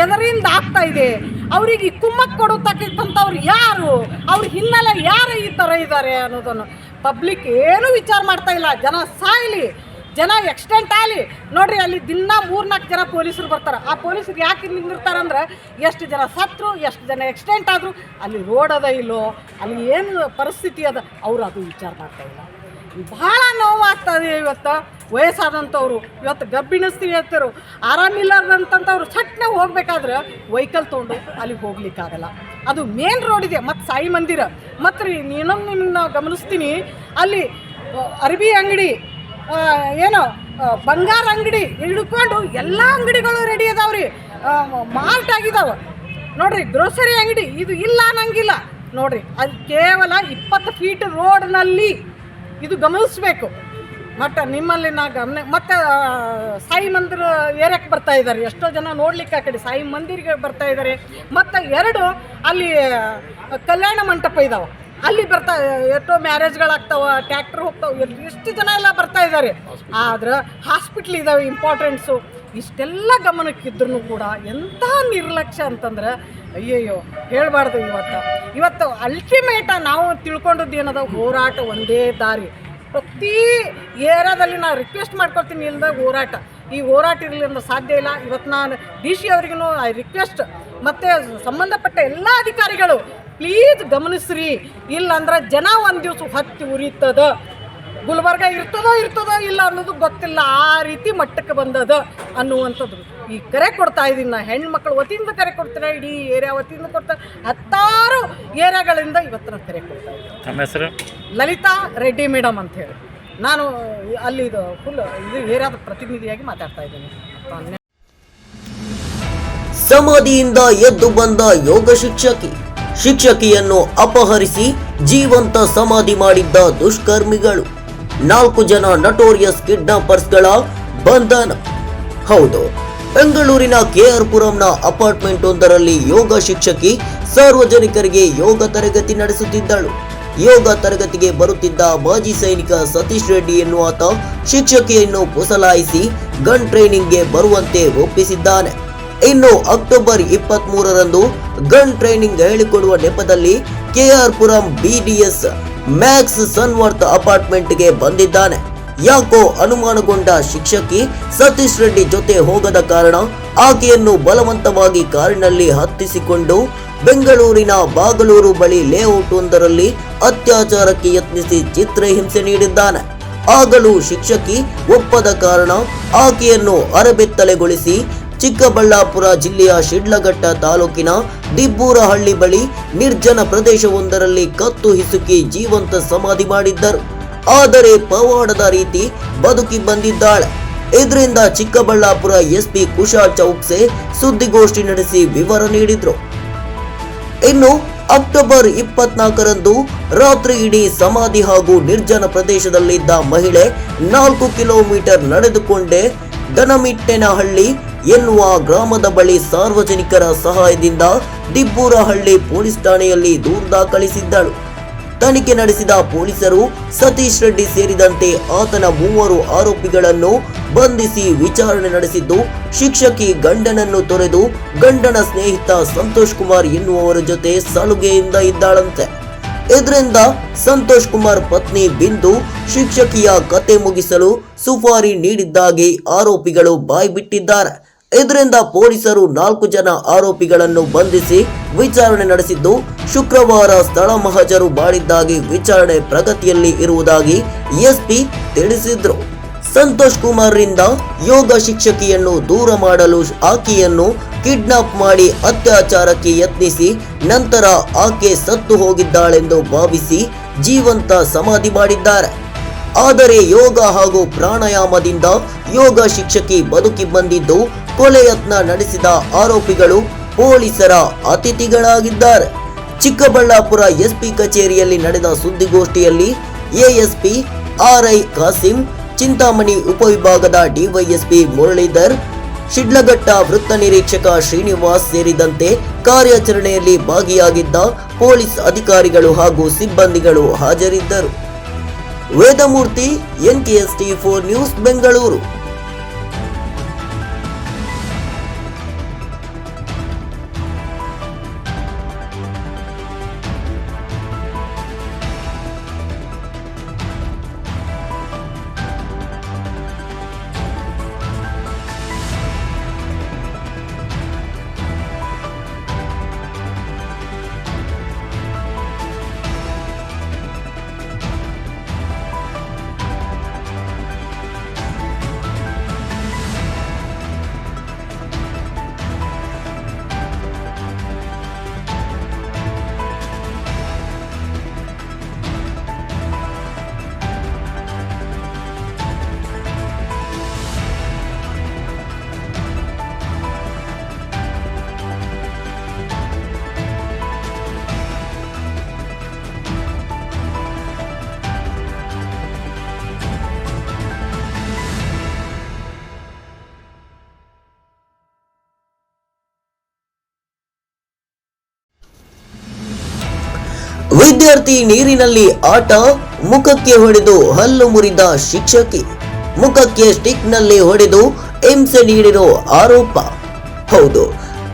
Speaker 5: ಎದರಿಂದ ಆಗ್ತಾ ಇದೆ? ಅವರಿಗೆ ಕುಮ್ಮಕ್ಕೆ ಕೊಡತಕ್ಕಂಥವ್ರು ಯಾರು, ಅವ್ರ ಹಿನ್ನೆಲೆ ಯಾರು ಈ ಥರ ಇದ್ದಾರೆ ಅನ್ನೋದನ್ನು ಪಬ್ಲಿಕ್ ಏನೂ ವಿಚಾರ ಮಾಡ್ತಾ ಇಲ್ಲ. ಜನ ಸಾಯಲಿ, ಜನ ಎಕ್ಸ್ಟೆಂಟ್ ಆಗಲಿ. ನೋಡ್ರಿ, ಅಲ್ಲಿ ದಿನ 3-4 ಜನ ಪೊಲೀಸರು ಬರ್ತಾರೆ. ಆ ಪೊಲೀಸರು ಯಾಕೆ ನಿಂದಿರ್ತಾರಂದ್ರೆ ಎಷ್ಟು ಜನ ಸತ್ರು, ಎಷ್ಟು ಜನ ಎಕ್ಸ್ಟೆಂಟ್ ಆದರು, ಅಲ್ಲಿ ರೋಡ್ ಅದ ಇಲ್ಲೋ, ಅಲ್ಲಿ ಏನು ಪರಿಸ್ಥಿತಿ ಅದ, ಅವರು ಅದು ವಿಚಾರ ಮಾಡ್ತಾ ಇಲ್ಲ. ಭಾಳ ನೋವಾಗ್ತದೆ. ಇವತ್ತು ವಯಸ್ಸಾದಂಥವ್ರು, ಇವತ್ತು ಗರ್ಭಿಣಿ ಸ್ತ್ರೀಯರು, ಆರಾಮಿಲ್ಲದಂಥವ್ರು ಸಟ್ನೆ ಹೋಗ್ಬೇಕಾದ್ರೆ ವೆಹಿಕಲ್ ತೊಗೊಂಡು ಅಲ್ಲಿಗೆ ಹೋಗ್ಲಿಕ್ಕಾಗಲ್ಲ. ಅದು ಮೇನ್ ರೋಡ್ ಇದೆ, ಮತ್ತು ಸಾಯಿ ಮಂದಿರ. ಮತ್ತು ರೀ ಇನ್ನೊಂದು ನಿಮ್ಮನ್ನ ಗಮನಿಸ್ತೀನಿ, ಅಲ್ಲಿ ಅರ್ಬಿ ಅಂಗಡಿ, ಏನೋ ಬಂಗಾರ ಅಂಗಡಿ ಹಿಡ್ಕೊಂಡು ಎಲ್ಲ ಅಂಗಡಿಗಳು ರೆಡಿ ಅದಾವ್ರಿ, ಮಾರ್ಟ್ ಆಗಿದಾವೆ. ನೋಡ್ರಿ, ಗ್ರೋಸರಿ ಅಂಗಡಿ ಇದು ಇಲ್ಲ ಅನ್ನಂಗಿಲ್ಲ. ನೋಡ್ರಿ, ಅದು ಕೇವಲ 20 ಫೀಟ್ ರೋಡ್ನಲ್ಲಿ ಇದು ಗಮನಿಸಬೇಕು. ಮತ್ತು ನಿಮ್ಮಲ್ಲಿ ನಾ ಗಮನ, ಮತ್ತು ಸಾಯಿ ಮಂದಿರ ಏರಿಯಾಕ್ಕೆ ಬರ್ತಾ ಇದ್ದಾರೆ ಎಷ್ಟೋ ಜನ ನೋಡ್ಲಿಕ್ಕೆ. ಆ ಕಡೆ ಸಾಯಿ ಮಂದಿರಿಗೆ ಬರ್ತಾ ಇದ್ದಾರೆ. ಮತ್ತು 2 ಅಲ್ಲಿ ಕಲ್ಯಾಣ ಮಂಟಪ ಇದಾವೆ, ಅಲ್ಲಿ ಬರ್ತಾ ಎಷ್ಟೋ ಮ್ಯಾರೇಜ್ಗಳಾಗ್ತಾವೆ, ಟ್ಯಾಕ್ಟ್ರ್ ಹೋಗ್ತಾವೆ, ಎಷ್ಟು ಜನ ಎಲ್ಲ ಬರ್ತಾ ಇದ್ದಾರೆ. ಆದ್ರೆ ಹಾಸ್ಪಿಟ್ಲ್ ಇದ್ದಾವೆ ಇಂಪಾರ್ಟೆಂಟ್ಸು. ಇಷ್ಟೆಲ್ಲ ಗಮನಕ್ಕಿದ್ರೂ ಕೂಡ ಎಂಥ ನಿರ್ಲಕ್ಷ್ಯ ಅಂತಂದ್ರೆ ಅಯ್ಯಯ್ಯೋ ಹೇಳಬಾರ್ದು. ಇವತ್ತು ಅಲ್ಟಿಮೇಟ ನಾವು ತಿಳ್ಕೊಂಡದ್ದು ಏನದ, ಹೋರಾಟ ಒಂದೇ ದಾರಿ. ಪ್ರತಿ ಏರಿಯಾದಲ್ಲಿ ನಾನು ರಿಕ್ವೆಸ್ಟ್ ಮಾಡ್ಕೊಳ್ತೀನಿ, ಇಲ್ಲದ ಹೋರಾಟ, ಈ ಹೋರಾಟ ಇರಲಿಲ್ಲ ಸಾಧ್ಯ ಇಲ್ಲ. ಇವತ್ತು ನಾನು DC ಅವ್ರಿಗೂ ಐ ರಿಕ್ವೆಸ್ಟ್, ಮತ್ತು ಸಂಬಂಧಪಟ್ಟ ಎಲ್ಲ ಅಧಿಕಾರಿಗಳು ಪ್ಲೀಸ್ ಗಮನಿಸ್ರಿ, ಇಲ್ಲಾಂದ್ರೆ ಜನ ಒಂದು ದಿವಸ ಹತ್ತಿ ಉರಿತದ. ಗುಲ್ಬರ್ಗ ಇರ್ತದೋ ಇಲ್ಲ ಅನ್ನೋದು ಗೊತ್ತಿಲ್ಲ, ಆ ರೀತಿ ಮಟ್ಟಕ್ಕೆ ಬಂದದ ಅನ್ನುವಂಥದ್ದು ಈ ಕರೆ ಕೊಡ್ತಾ ಇದ್ದೀನಿ. ನಾನು ಹೆಣ್ಮಕ್ಳು ವತಿಯಿಂದ ಕರೆ ಕೊಡ್ತೇನೆ, ಇಡೀ ಏರಿಯಾ ವತಿಯಿಂದ ಕೊಡ್ತೇನೆ, 10 ಏರಿಯಾಗಳಿಂದ ಇವತ್ತಿನ ಕರೆ ಕೊಡ್ತಾ ಇದ್ದೀನಿ.
Speaker 4: ನಮ್ಮ ಹೆಸರು
Speaker 5: ಲಲಿತಾ ರೆಡ್ಡಿ ಮೇಡಮ್ ಅಂತ ಹೇಳಿ, ನಾನು ಅಲ್ಲಿ ಫುಲ್ ಇದು ಏರಿಯಾದ ಪ್ರತಿನಿಧಿಯಾಗಿ ಮಾತಾಡ್ತಾ ಇದ್ದೀನಿ.
Speaker 2: ಸಮಾಧಿಯಿಂದ ಎದ್ದು ಬಂದ ಯೋಗ ಶಿಕ್ಷಕಿಯನ್ನು ಅಪಹರಿಸಿ ಜೀವಂತ ಸಮಾಧಿ ಮಾಡಿದ್ದ ದುಷ್ಕರ್ಮಿಗಳು. 4 ಜನ ನಟೋರಿಯಸ್ ಕಿಡ್ನಾಪರ್ಸ್ಗಳ ಬಂಧನ. ಹೌದು, ಬೆಂಗಳೂರಿನ KR ಪುರಂನ ಅಪಾರ್ಟ್ಮೆಂಟ್ ಒಂದರಲ್ಲಿ ಯೋಗ ಶಿಕ್ಷಕಿ ಸಾರ್ವಜನಿಕರಿಗೆ ಯೋಗ ತರಗತಿ ನಡೆಸುತ್ತಿದ್ದಳು. ಯೋಗ ತರಗತಿಗೆ ಬರುತ್ತಿದ್ದ ಮಾಜಿ ಸೈನಿಕ ಸತೀಶ್ ರೆಡ್ಡಿ ಎನ್ನುವಾತ ಶಿಕ್ಷಕಿಯನ್ನು ಪುಸಲಾಯಿಸಿ ಗನ್ ಟ್ರೈನಿಂಗ್ಗೆ ಬರುವಂತೆ ಒಪ್ಪಿಸಿದ್ದಾನೆ. ಇನ್ನು ಅಕ್ಟೋಬರ್ 23ರಂದು ಗನ್ ಟ್ರೈನಿಂಗ್ ಹೇಳಿಕೊಡುವ ನೆಪದಲ್ಲಿ KR ಪುರಂ BDS ಮ್ಯಾಕ್ಸ್ ಸನ್ವರ್ತ್ ಅಪಾರ್ಟ್ಮೆಂಟ್ಗೆ ಬಂದಿದ್ದಾನೆ. ಯಾಕೋ ಅನುಮಾನಗೊಂಡ ಶಿಕ್ಷಕಿ ಸತೀಶ್ ರೆಡ್ಡಿ ಜೊತೆ ಹೋಗದ ಕಾರಣ ಆಕೆಯನ್ನು ಬಲವಂತವಾಗಿ ಕಾರಿನಲ್ಲಿ ಹತ್ತಿಸಿಕೊಂಡು ಬೆಂಗಳೂರಿನ ಬಾಗಲೂರು ಬಳಿ ಲೇಔಟ್ ಒಂದರಲ್ಲಿ ಅತ್ಯಾಚಾರಕ್ಕೆ ಯತ್ನಿಸಿ ಚಿತ್ರಹಿಂಸೆ ನೀಡಿದ್ದಾನೆ. ಆಗಲೂ ಶಿಕ್ಷಕಿ ಒಪ್ಪದ ಕಾರಣ ಆಕೆಯನ್ನು ಅರಬೆತ್ತಲೆಗೊಳಿಸಿ ಚಿಕ್ಕಬಳ್ಳಾಪುರ ಜಿಲ್ಲೆಯ ಶಿಡ್ಲಘಟ್ಟ ತಾಲೂಕಿನ ದಿಬ್ಬೂರಹಳ್ಳಿ ಬಳಿ ನಿರ್ಜನ ಪ್ರದೇಶವೊಂದರಲ್ಲಿ ಕತ್ತು ಹಿಸುಕಿ ಜೀವಂತ ಸಮಾಧಿ ಮಾಡಿದ್ದರು. ಆದರೆ ಪವಾಡದ ರೀತಿ ಬದುಕಿ ಬಂದಿದ್ದಾಳೆ. ಇದರಿಂದ ಚಿಕ್ಕಬಳ್ಳಾಪುರ SP ಕುಶಾಲ್ ಚೌಕ್ಸೆ ಸುದ್ದಿಗೋಷ್ಠಿ ನಡೆಸಿ ವಿವರ ನೀಡಿದ್ರು. ಇನ್ನು ಅಕ್ಟೋಬರ್ 24ರಂದು ರಾತ್ರಿ ಇಡೀ ಸಮಾಧಿ ಹಾಗೂ ನಿರ್ಜನ ಪ್ರದೇಶದಲ್ಲಿದ್ದ ಮಹಿಳೆ 4 ಕಿಲೋಮೀಟರ್ ನಡೆದುಕೊಂಡೇ ದನಮಿಟ್ಟೆನಹಳ್ಳಿ ಎನ್ನುವ ಗ್ರಾಮದ ಬಳಿ ಸಾರ್ವಜನಿಕರ ಸಹಾಯದಿಂದ ದಿಬ್ಬೂರಹಳ್ಳಿ ಪೊಲೀಸ್ ಠಾಣೆಯಲ್ಲಿ ದೂರು ದಾಖಲಿಸಿದ್ದಳು. ತನಿಖೆ ನಡೆಸಿದ ಪೊಲೀಸರು ಸತೀಶ್ ರೆಡ್ಡಿ ಸೇರಿದಂತೆ ಆತನ 3 ಆರೋಪಿಗಳನ್ನು ಬಂಧಿಸಿ ವಿಚಾರಣೆ ನಡೆಸಿದ್ದು, ಶಿಕ್ಷಕಿ ಗಂಡನನ್ನು ತೊರೆದು ಗಂಡನ ಸ್ನೇಹಿತ ಸಂತೋಷ್ ಕುಮಾರ್ ಎನ್ನುವವರ ಜೊತೆ ಸಲುಗೆಯಿಂದ ಇದ್ದಾಳಂತೆ. ಇದರಿಂದ ಸಂತೋಷ್ ಕುಮಾರ್ ಪತ್ನಿ ಬಿಂದು ಶಿಕ್ಷಕಿಯ ಕತೆ ಮುಗಿಸಲು ಸುಪಾರಿ ನೀಡಿದ್ದಾಗಿ ಆರೋಪಿಗಳು ಬಾಯ್ಬಿಟ್ಟಿದ್ದಾರೆ. ಇದರಿಂದ ಪೊಲೀಸರು 4 ಜನ ಆರೋಪಿಗಳನ್ನು ಬಂಧಿಸಿ ವಿಚಾರಣೆ ನಡೆಸಿದ್ದು, ಶುಕ್ರವಾರ ಸ್ಥಳ ಮಹಜರು ಮಾಡಿದ್ದಾಗಿ ವಿಚಾರಣೆ ಪ್ರಗತಿಯಲ್ಲಿ ಇರುವುದಾಗಿ SP ತಿಳಿಸಿದ್ರು. ಸಂತೋಷ್ ಕುಮಾರ್ರಿಂದ ಯೋಗ ಶಿಕ್ಷಕಿಯನ್ನು ದೂರ ಮಾಡಲು ಆಕೆಯನ್ನು ಕಿಡ್ನಾಪ್ ಮಾಡಿ ಅತ್ಯಾಚಾರಕ್ಕೆ ಯತ್ನಿಸಿ ನಂತರ ಆಕೆ ಸತ್ತು ಹೋಗಿದ್ದಾಳೆಂದು ಭಾವಿಸಿ ಜೀವಂತ ಸಮಾಧಿ ಮಾಡಿದ್ದಾರೆ. ಆದರೆ ಯೋಗ ಹಾಗೂ ಪ್ರಾಣಾಯಾಮದಿಂದ ಯೋಗ ಶಿಕ್ಷಕಿ ಬದುಕಿ ಬಂದಿದ್ದು ಕೊಲೆ ಯತ್ನ ನಡೆಸಿದ ಆರೋಪಿಗಳು ಪೊಲೀಸರ ಅತಿಥಿಗಳಾಗಿದ್ದಾರೆ. ಚಿಕ್ಕಬಳ್ಳಾಪುರ ಎಸ್ಪಿ ಕಚೇರಿಯಲ್ಲಿ ನಡೆದ ಸುದ್ದಿಗೋಷ್ಠಿಯಲ್ಲಿ ಎಎಸ್ಪಿ ಆರ್ಐ ಕಾಸಿಂ, ಚಿಂತಾಮಣಿ ಉಪವಿಭಾಗದ ಡಿವೈಎಸ್ಪಿ ಮುರಳೀಧರ್, ಶಿಡ್ಲಘಟ್ಟ ವೃತ್ತ ನಿರೀಕ್ಷಕ ಶ್ರೀನಿವಾಸ್ ಸೇರಿದಂತೆ ಕಾರ್ಯಾಚರಣೆಯಲ್ಲಿ ಭಾಗಿಯಾಗಿದ್ದ ಪೊಲೀಸ್ ಅಧಿಕಾರಿಗಳು ಹಾಗೂ ಸಿಬ್ಬಂದಿಗಳು ಹಾಜರಿದ್ದರು. Vedamurthy, NKST4 news, Bengaluru. ವಿದ್ಯಾರ್ಥಿ ನೀರಿನಲ್ಲಿ ಆಟ, ಮುಖಕ್ಕೆ ಹೊಡೆದು ಹಲ್ಲು ಮುರಿದ ಶಿಕ್ಷಕಿ. ಮುಖಕ್ಕೆ ಸ್ಟಿಕ್ನಲ್ಲಿ ಹೊಡೆದು ಹಿಂಸೆ ನೀಡಿರೋ ಆರೋಪ. ಹೌದು,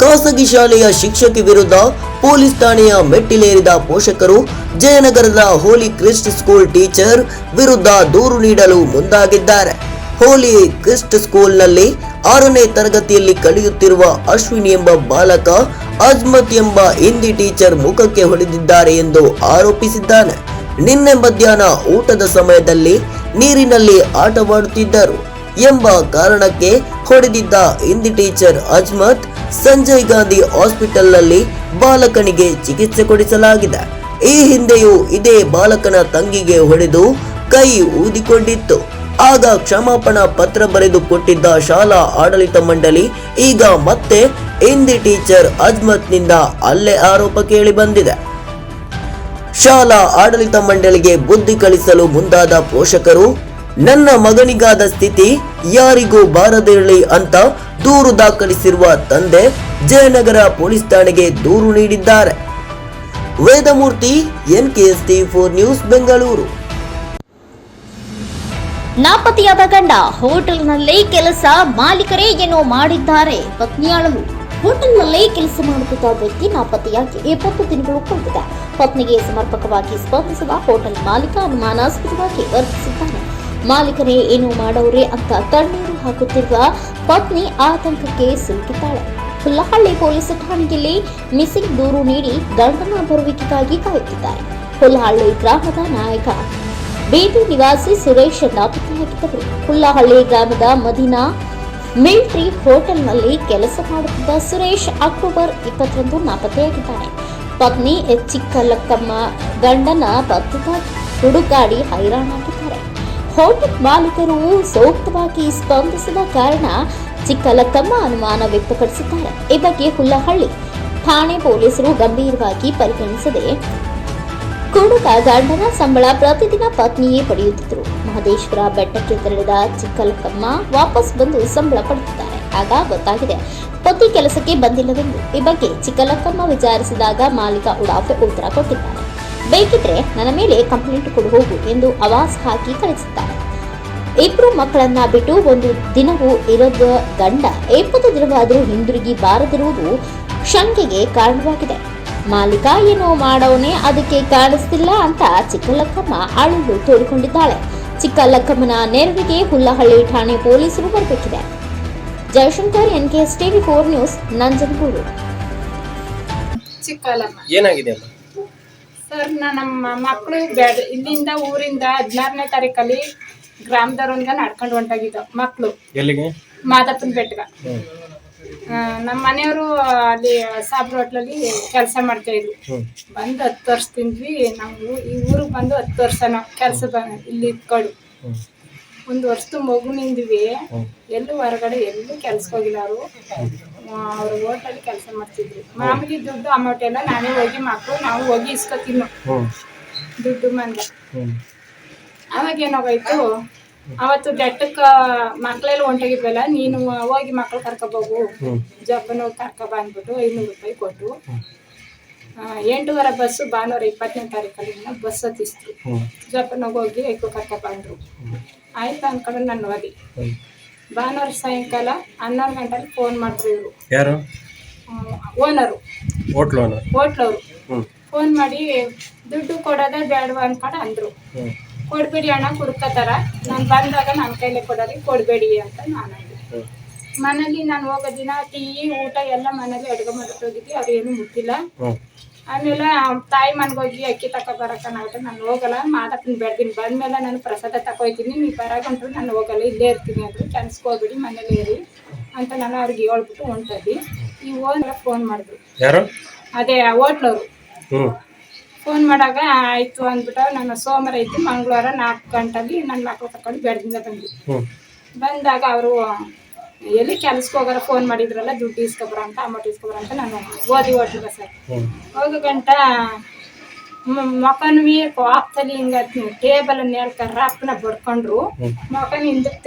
Speaker 2: ಖಾಸಗಿ ಶಾಲೆಯ ಶಿಕ್ಷಕಿ ವಿರುದ್ಧ ಪೊಲೀಸ್ ಠಾಣೆಯ ಮೆಟ್ಟಿಲೇರಿದ ಪೋಷಕರು ಜಯನಗರದ ಹೋಲಿ ಕ್ರಿಸ್ಟ್ ಸ್ಕೂಲ್ ಟೀಚರ್ ವಿರುದ್ಧ ದೂರು ನೀಡಲು ಮುಂದಾಗಿದ್ದಾರೆ. ಹೋಲಿ ಕ್ರಿಸ್ಟ್ ಸ್ಕೂಲ್ನಲ್ಲಿ 6ನೇ ತರಗತಿಯಲ್ಲಿ ಕಲಿಯುತ್ತಿರುವ ಅಶ್ವಿನಿ ಎಂಬ ಬಾಲಕ ಅಜ್ಮತ್ ಎಂಬ ಹಿಂದಿ ಟೀಚರ್ ಮುಖಕ್ಕೆ ಹೊಡೆದಿದ್ದಾರೆ ಎಂದು ಆರೋಪಿಸಿದ್ದಾನೆ. ನಿನ್ನೆ ಮಧ್ಯಾಹ್ನ ಊಟದ ಸಮಯದಲ್ಲಿ ನೀರಿನಲ್ಲಿ ಆಟವಾಡುತ್ತಿದ್ದರು ಎಂಬ ಕಾರಣಕ್ಕೆ ಹೊಡೆದಿದ್ದ ಹಿಂದಿ ಟೀಚರ್ ಅಜ್ಮತ್ ಸಂಜಯ್ ಗಾಂಧಿ ಹಾಸ್ಪಿಟಲ್ನಲ್ಲಿ ಬಾಲಕನಿಗೆ ಚಿಕಿತ್ಸೆ ಕೊಡಿಸಲಾಗಿದೆ. ಈ ಹಿಂದೆಯೂ ಇದೇ ಬಾಲಕನ ತಂಗಿಗೆ ಹೊಡೆದು ಕೈ ಊದಿಕೊಂಡಿತ್ತು. ಆಗ ಕ್ಷಮಾಪಣಾ ಪತ್ರ ಬರೆದು ಕೊಟ್ಟಿದ್ದ ಶಾಲಾ ಆಡಳಿತ ಮಂಡಳಿ ಈಗ ಮತ್ತೆ ಹಿಂದಿ ಟೀಚರ್ ಅಜ್ಮತ್ನಿಂದ ಹಲ್ಲೆ ಆರೋಪ ಕೇಳಿ ಬಂದಿದೆ. ಶಾಲಾ ಆಡಳಿತ ಮಂಡಳಿಗೆ ಬುದ್ಧಿ ಕಲಿಸಲು ಮುಂದಾದ ಪೋಷಕರು ನನ್ನ ಮಗನಿಗಾದ ಸ್ಥಿತಿ ಯಾರಿಗೂ ಬಾರದಿರಲಿ ಅಂತ ದೂರು ದಾಖಲಿಸಿರುವ ತಂದೆ ಜಯನಗರ ಪೊಲೀಸ್ ಠಾಣೆಗೆ ದೂರು ನೀಡಿದ್ದಾರೆ. Vedamurthy, NKST4 news, Bengaluru.
Speaker 1: ನಾಪತ್ತೆಯಾದ ಗಂಡ ಹೋಟೆಲ್ನಲ್ಲಿ ಕೆಲಸ, ಮಾಲೀಕರೇ ಏನೋ ಮಾಡಿದ್ದಾರೆ, ಪತ್ನಿಯಾಳಲು. ಹೋಟೆಲ್ನಲ್ಲಿ ಕೆಲಸ ಮಾಡುತ್ತಿದ್ದ ವ್ಯಕ್ತಿ ನಾಪತ್ತೆಯಾಗಿ 20 ದಿನಗಳು ಕಳೆದಿದೆ. ಪತ್ನಿಗೆ ಸಮರ್ಪಕವಾಗಿ ಸ್ಪಂದಿಸಿದ ಹೋಟೆಲ್ ಮಾಲೀಕ ಅನುಮಾನಾಸ್ಪದವಾಗಿ ವರ್ತಿಸಿದ್ದಾನೆ. ಮಾಲೀಕರೇ ಏನೋ ಮಾಡವ್ರೆ ಅಂತ ಕಣ್ಣೀರು ಹಾಕುತ್ತಿರುವ ಪತ್ನಿ ಆತಂಕಕ್ಕೆ ಸಿಲುಕಿದ್ದಾಳೆ. ಹುಲ್ಲಹಳ್ಳಿ ಪೊಲೀಸ್ ಠಾಣೆಯಲ್ಲಿ ಮಿಸ್ಸಿಂಗ್ ದೂರು ನೀಡಿ ಗಂಡನ ಬರುವಿಕೆಗಾಗಿ ಕಾಯುತ್ತಿದ್ದಾರೆ. ಹುಲ್ಲಹಳ್ಳಿ ಗ್ರಾಮದ ನಾಯಕ ಬೇಟಿ ನಿವಾಸಿ ಸುರೇಶ್ ನಾಪತ್ತೆಯಾಗಿದ್ದರು. ಹುಲ್ಲಹಳ್ಳಿ ಗ್ರಾಮದ ಮದೀನಾ ಮಿಲ್ಟ್ರಿ ಹೋಟೆಲ್ನಲ್ಲಿ ಕೆಲಸ ಮಾಡುತ್ತಿದ್ದ ಸುರೇಶ್ ಅಕ್ಟೋಬರ್ 20ರಂದು ನಾಪತ್ತೆಯಾಗಿದ್ದಾನೆ. ಪತ್ನಿ ಚಿಕ್ಕಲಕ್ಕಮ್ಮ ಗಂಡನ ಪತ್ತೆಗಾಗಿ ಹುಡುಕಾಡಿ ಹೈರಾಣಾಗಿದ್ದಾರೆ. ಹೋಟೆಲ್ ಮಾಲೀಕರು ಸೂಕ್ತವಾಗಿ ಸ್ಪಂದಿಸದ ಕಾರಣ ಚಿಕ್ಕಲಕ್ಕಮ್ಮ ಅನುಮಾನ ವ್ಯಕ್ತಪಡಿಸಿದ್ದಾರೆ. ಈ ಬಗ್ಗೆ ಹುಲ್ಲಹಳ್ಳಿ ಠಾಣೆ ಪೊಲೀಸರು ಗಂಭೀರವಾಗಿ ಪರಿಗಣಿಸದೆ ಕುಡುಕ ಗಂಡನ ಸಂಬಳ ಪ್ರತಿದಿನ ಪತ್ನಿಯೇ ಪಡೆಯುತ್ತಿದ್ದರು. ಮಹದೇಶ್ವರ ಬೆಟ್ಟಕ್ಕೆ ತೆರಳಿದ ಚಿಕ್ಕಲಕ್ಕಮ್ಮ ವಾಪಸ್ ಬಂದು ಸಂಬಳ ಪಡೆದಿದ್ದಾರೆ. ಆಗ ಗೊತ್ತಾಗಿದೆ ಪತಿ ಕೆಲಸಕ್ಕೆ ಬಂದಿಲ್ಲವೆಂದು. ಈ ಬಗ್ಗೆ ಚಿಕ್ಕಲಕ್ಕಮ್ಮ ವಿಚಾರಿಸಿದಾಗ ಮಾಲೀಕ ಉಡಾಫೆ ಉತ್ತರ ಕೊಟ್ಟಿದ್ದಾರೆ. ಬೇಕಿದ್ರೆ ನನ್ನ ಮೇಲೆ ಕಂಪ್ಲೇಂಟ್ ಕೊಡು ಹೋಗು ಎಂದು ಆವಾಜ್ ಹಾಕಿ ಕಳಿಸಿದ್ದಾರೆ. 2 ಮಕ್ಕಳನ್ನ ಬಿಟ್ಟು ಒಂದು ದಿನವೂ ಇರದ ಗಂಡ 20 ದಿನವಾದರೂ ಹಿಂದಿರುಗಿ ಬಾರದಿರುವುದು ಶಂಕೆಗೆ ಕಾರಣವಾಗಿದೆ. ಮಾಲೀಕ ಏನೋ ಮಾಡವನೇ ಅದಕ್ಕೆ ಕಾಣಿಸ್ತಿಲ್ಲ ಅಂತ ಚಿಕ್ಕಲಕ್ಕಮ್ಮ ಅಳಲು ತೋಡಿಕೊಂಡಿದ್ದಾಳೆ. ಚಿಕ್ಕಲಕ್ಕಮ್ಮನ ನೆರವಿಗೆ ಹುಲ್ಲಹಳ್ಳಿ ಠಾಣೆ ಪೊಲೀಸರು ಬರಬೇಕಿದೆ. Jaishankar, NKST4 news, Nanjangud.
Speaker 4: ಚಿಕ್ಕಲಮ್ಮ
Speaker 6: ಏನಾಗಿದೆ ಅಮ್ಮ?
Speaker 4: ಸರ್, ನಮ್ಮ ಮಕ್ಕಳು ಇಲ್ಲಿಂದ ಊರಿಂದ 16ನೇ ತಾರೀಕಲ್ಲಿ ಗ್ರಾಮದವ್ರೊಂದಿಗೆ ನಡ್ಕೊಂಡು ಹೊಂಟಾಗಿದ್ದವು ಮಕ್ಕಳು.
Speaker 6: ಎಲ್ಲಿಗೆ?
Speaker 4: ಮಾದಪ್ಪನ ಬೆಟ್ಟಗ. ನಮ್ಮ ಮನೆಯವರು ಅಲ್ಲಿ ಸಾಬ್ರ ಹೋಟ್ಲಲ್ಲಿ ಕೆಲಸ ಮಾಡ್ತಾ ಇದ್ವಿ. ಬಂದು 10 ವರ್ಷ ತಿಂದ್ವಿ. ನಾವು ಈ ಊರಿಗೆ ಬಂದು 10 ವರ್ಷ ನಾವು ಕೆಲಸ ಇಲ್ಲಿ ಇಟ್ಕೊಂಡು 1 ವರ್ಷದ ಮಗುನಿಂದಿವಿ ಎಲ್ಲೂ ಹೊರಗಡೆ ಎಲ್ಲೂ ಕೆಲ್ಸಕ್ಕೆ ಹೋಗಿಲ್ಲ ಅವರು. ಅವ್ರ ಹೋಟೆಲ್ ಕೆಲಸ ಮಾಡ್ತಿದ್ರು. ಮಾಮೂಲಿ ದುಡ್ಡು ಅಮೌಂಟ್ ಎಲ್ಲ ನಾನೇ ಹೋಗಿ ಮಕ್ಕಳು ನಾವು ಹೋಗಿ ಇಸ್ಕೊತೀವಿ ದುಡ್ಡು ಮಂದ. ಅವಾಗ ಏನಾಗೋಯ್ತು, ಅವತ್ತು ಬೆಟ್ಟಕ್ಕೆ ಮಕ್ಕಳೆಲ್ಲ ಹೊಂಟೋಗಿದ್ವಲ್ಲ, ನೀನು ಹೋಗಿ ಮಕ್ಳು ಕರ್ಕೊಬೋಗು ಜಪ್ಪನ ಹೋಗಿ ಕರ್ಕೊಬ ಅಂದ್ಬಿಟ್ಟು 500 ರೂಪಾಯಿ ಕೊಟ್ಟು 8:30 ಬಸ್ಸು ಭಾನುವಾರ 20ನೇ ತಾರೀಕಲ್ಲಿ ಬಸ್ ಹತ್ತಿಸ್ತು. ಜಪ್ಪನಾಗ ಹೋಗಿ ಐಕು ಕರ್ಕೊಬ ಅಂದರು. ಆಯ್ತು ಅಂದ್ಕೊಂಡು ನಾನು ಓದಿ. ಭಾನುವಾರ ಸಾಯಂಕಾಲ 11 ಗಂಟೆಗೆ ಫೋನ್ ಮಾಡಿದ್ರು ಇವರು.
Speaker 6: ಯಾರು?
Speaker 4: ಓನರು, ಹೋಟ್ಲವರು ಫೋನ್ ಮಾಡಿ ದುಡ್ಡು ಕೊಡೋದೇ ಬೇಡವಾ ಅನ್ಕೊಂಡು ಅಂದರು. ಕೊಡಬೇಡಿ ಅಣ್ಣ ಕುಡ್ಕೋತಾರ, ನಾನು ಬಂದಾಗ ನನ್ನ ಕೈಲೇ ಕೊಡೋರಿ, ಕೊಡಬೇಡಿ ಅಂತ ನಾನು ಅಂದೆ. ಮನೇಲಿ ನಾನು ಹೋಗೋ ದಿನ ಟೀ ಊಟ ಎಲ್ಲ ಮನೇಲಿ ಅಡುಗೆ ಮಾಡಿಟ್ಟು ಹೋಗಿದ್ವಿ, ಅವ್ರು ಏನೂ ಮುಟ್ಟಿಲ್ಲ. ಆಮೇಲೆ ತಾಯಿ ಮನೆಗೋಗಿ ಅಕ್ಕಿ ತಗೊಬರಕ್ಕನಾಗುತ್ತೆ, ನಾನು ಹೋಗಲ್ಲ, ಮಾದಪ್ಪನ ಬೆಳ್ದಿನಿ, ಬಂದಮೇಲೆ ನಾನು ಪ್ರಸಾದ ತಗೊಯ್ತೀನಿ, ನೀವು ಬರೋಗಂಟ್ರು ನಾನು ಹೋಗಲ್ಲ, ಇಲ್ಲೇ ಇರ್ತೀನಿ ಅಂದರು. ಕೆಲ್ಸಕ್ಕೆ ಹೋಗ್ಬಿಡಿ ಮನೇಲಿ ಇರಿ ಅಂತ ನಾನು ಅವ್ರಿಗೆ ಹೇಳ್ಬಿಟ್ಟು ಹೊಂಟದ್ವಿ. ಈ ಓನರ್ ಫೋನ್ ಮಾಡಿದ್ರು,
Speaker 6: ಯಾರು?
Speaker 4: ಅದೇ ಹೋಟ್ಲವರು. ಫೋನ್ ಮಾಡಾಗ ಆಯಿತು ಅಂದ್ಬಿಟ್ಟು ನಾನು ಸೋಮವಾರ ಇದ್ದು ಮಂಗಳವಾರ 4 ಗಂಟೆಗೆ ನನ್ನ ಮಕ್ಕಳು ಕರ್ಕೊಂಡು ಬೆಳದಿಂದ ಬಂದಾಗ ಅವರು ಎಲ್ಲಿ ಕೆಲ್ಸಕ್ಕೆ ಹೋಗೋರ ಫೋನ್ ಮಾಡಿದ್ರಲ್ಲ, ದುಡ್ಡು ಇಸ್ಕೊಬರ ಅಂತ, ಅಮೌಂಟ್ ಇಸ್ಕೊಬರ ಅಂತ. ನಾನು ಓದಿ ಹೋಟ್ಲಿಗೆ ಸರ್ ಹೋಗೋ ಗಂಟ ಮೊಕನು ಕಾಪ್ತಲ್ಲಿ ಹಿಂಗೆ ಟೇಬಲ್ ನೇಳ್ಕರ್ರ ಅಪ್ಪನ ಬಡ್ಕೊಂಡ್ರು, ಮೊಕನ ಹಿಂದಕ್ಕೆ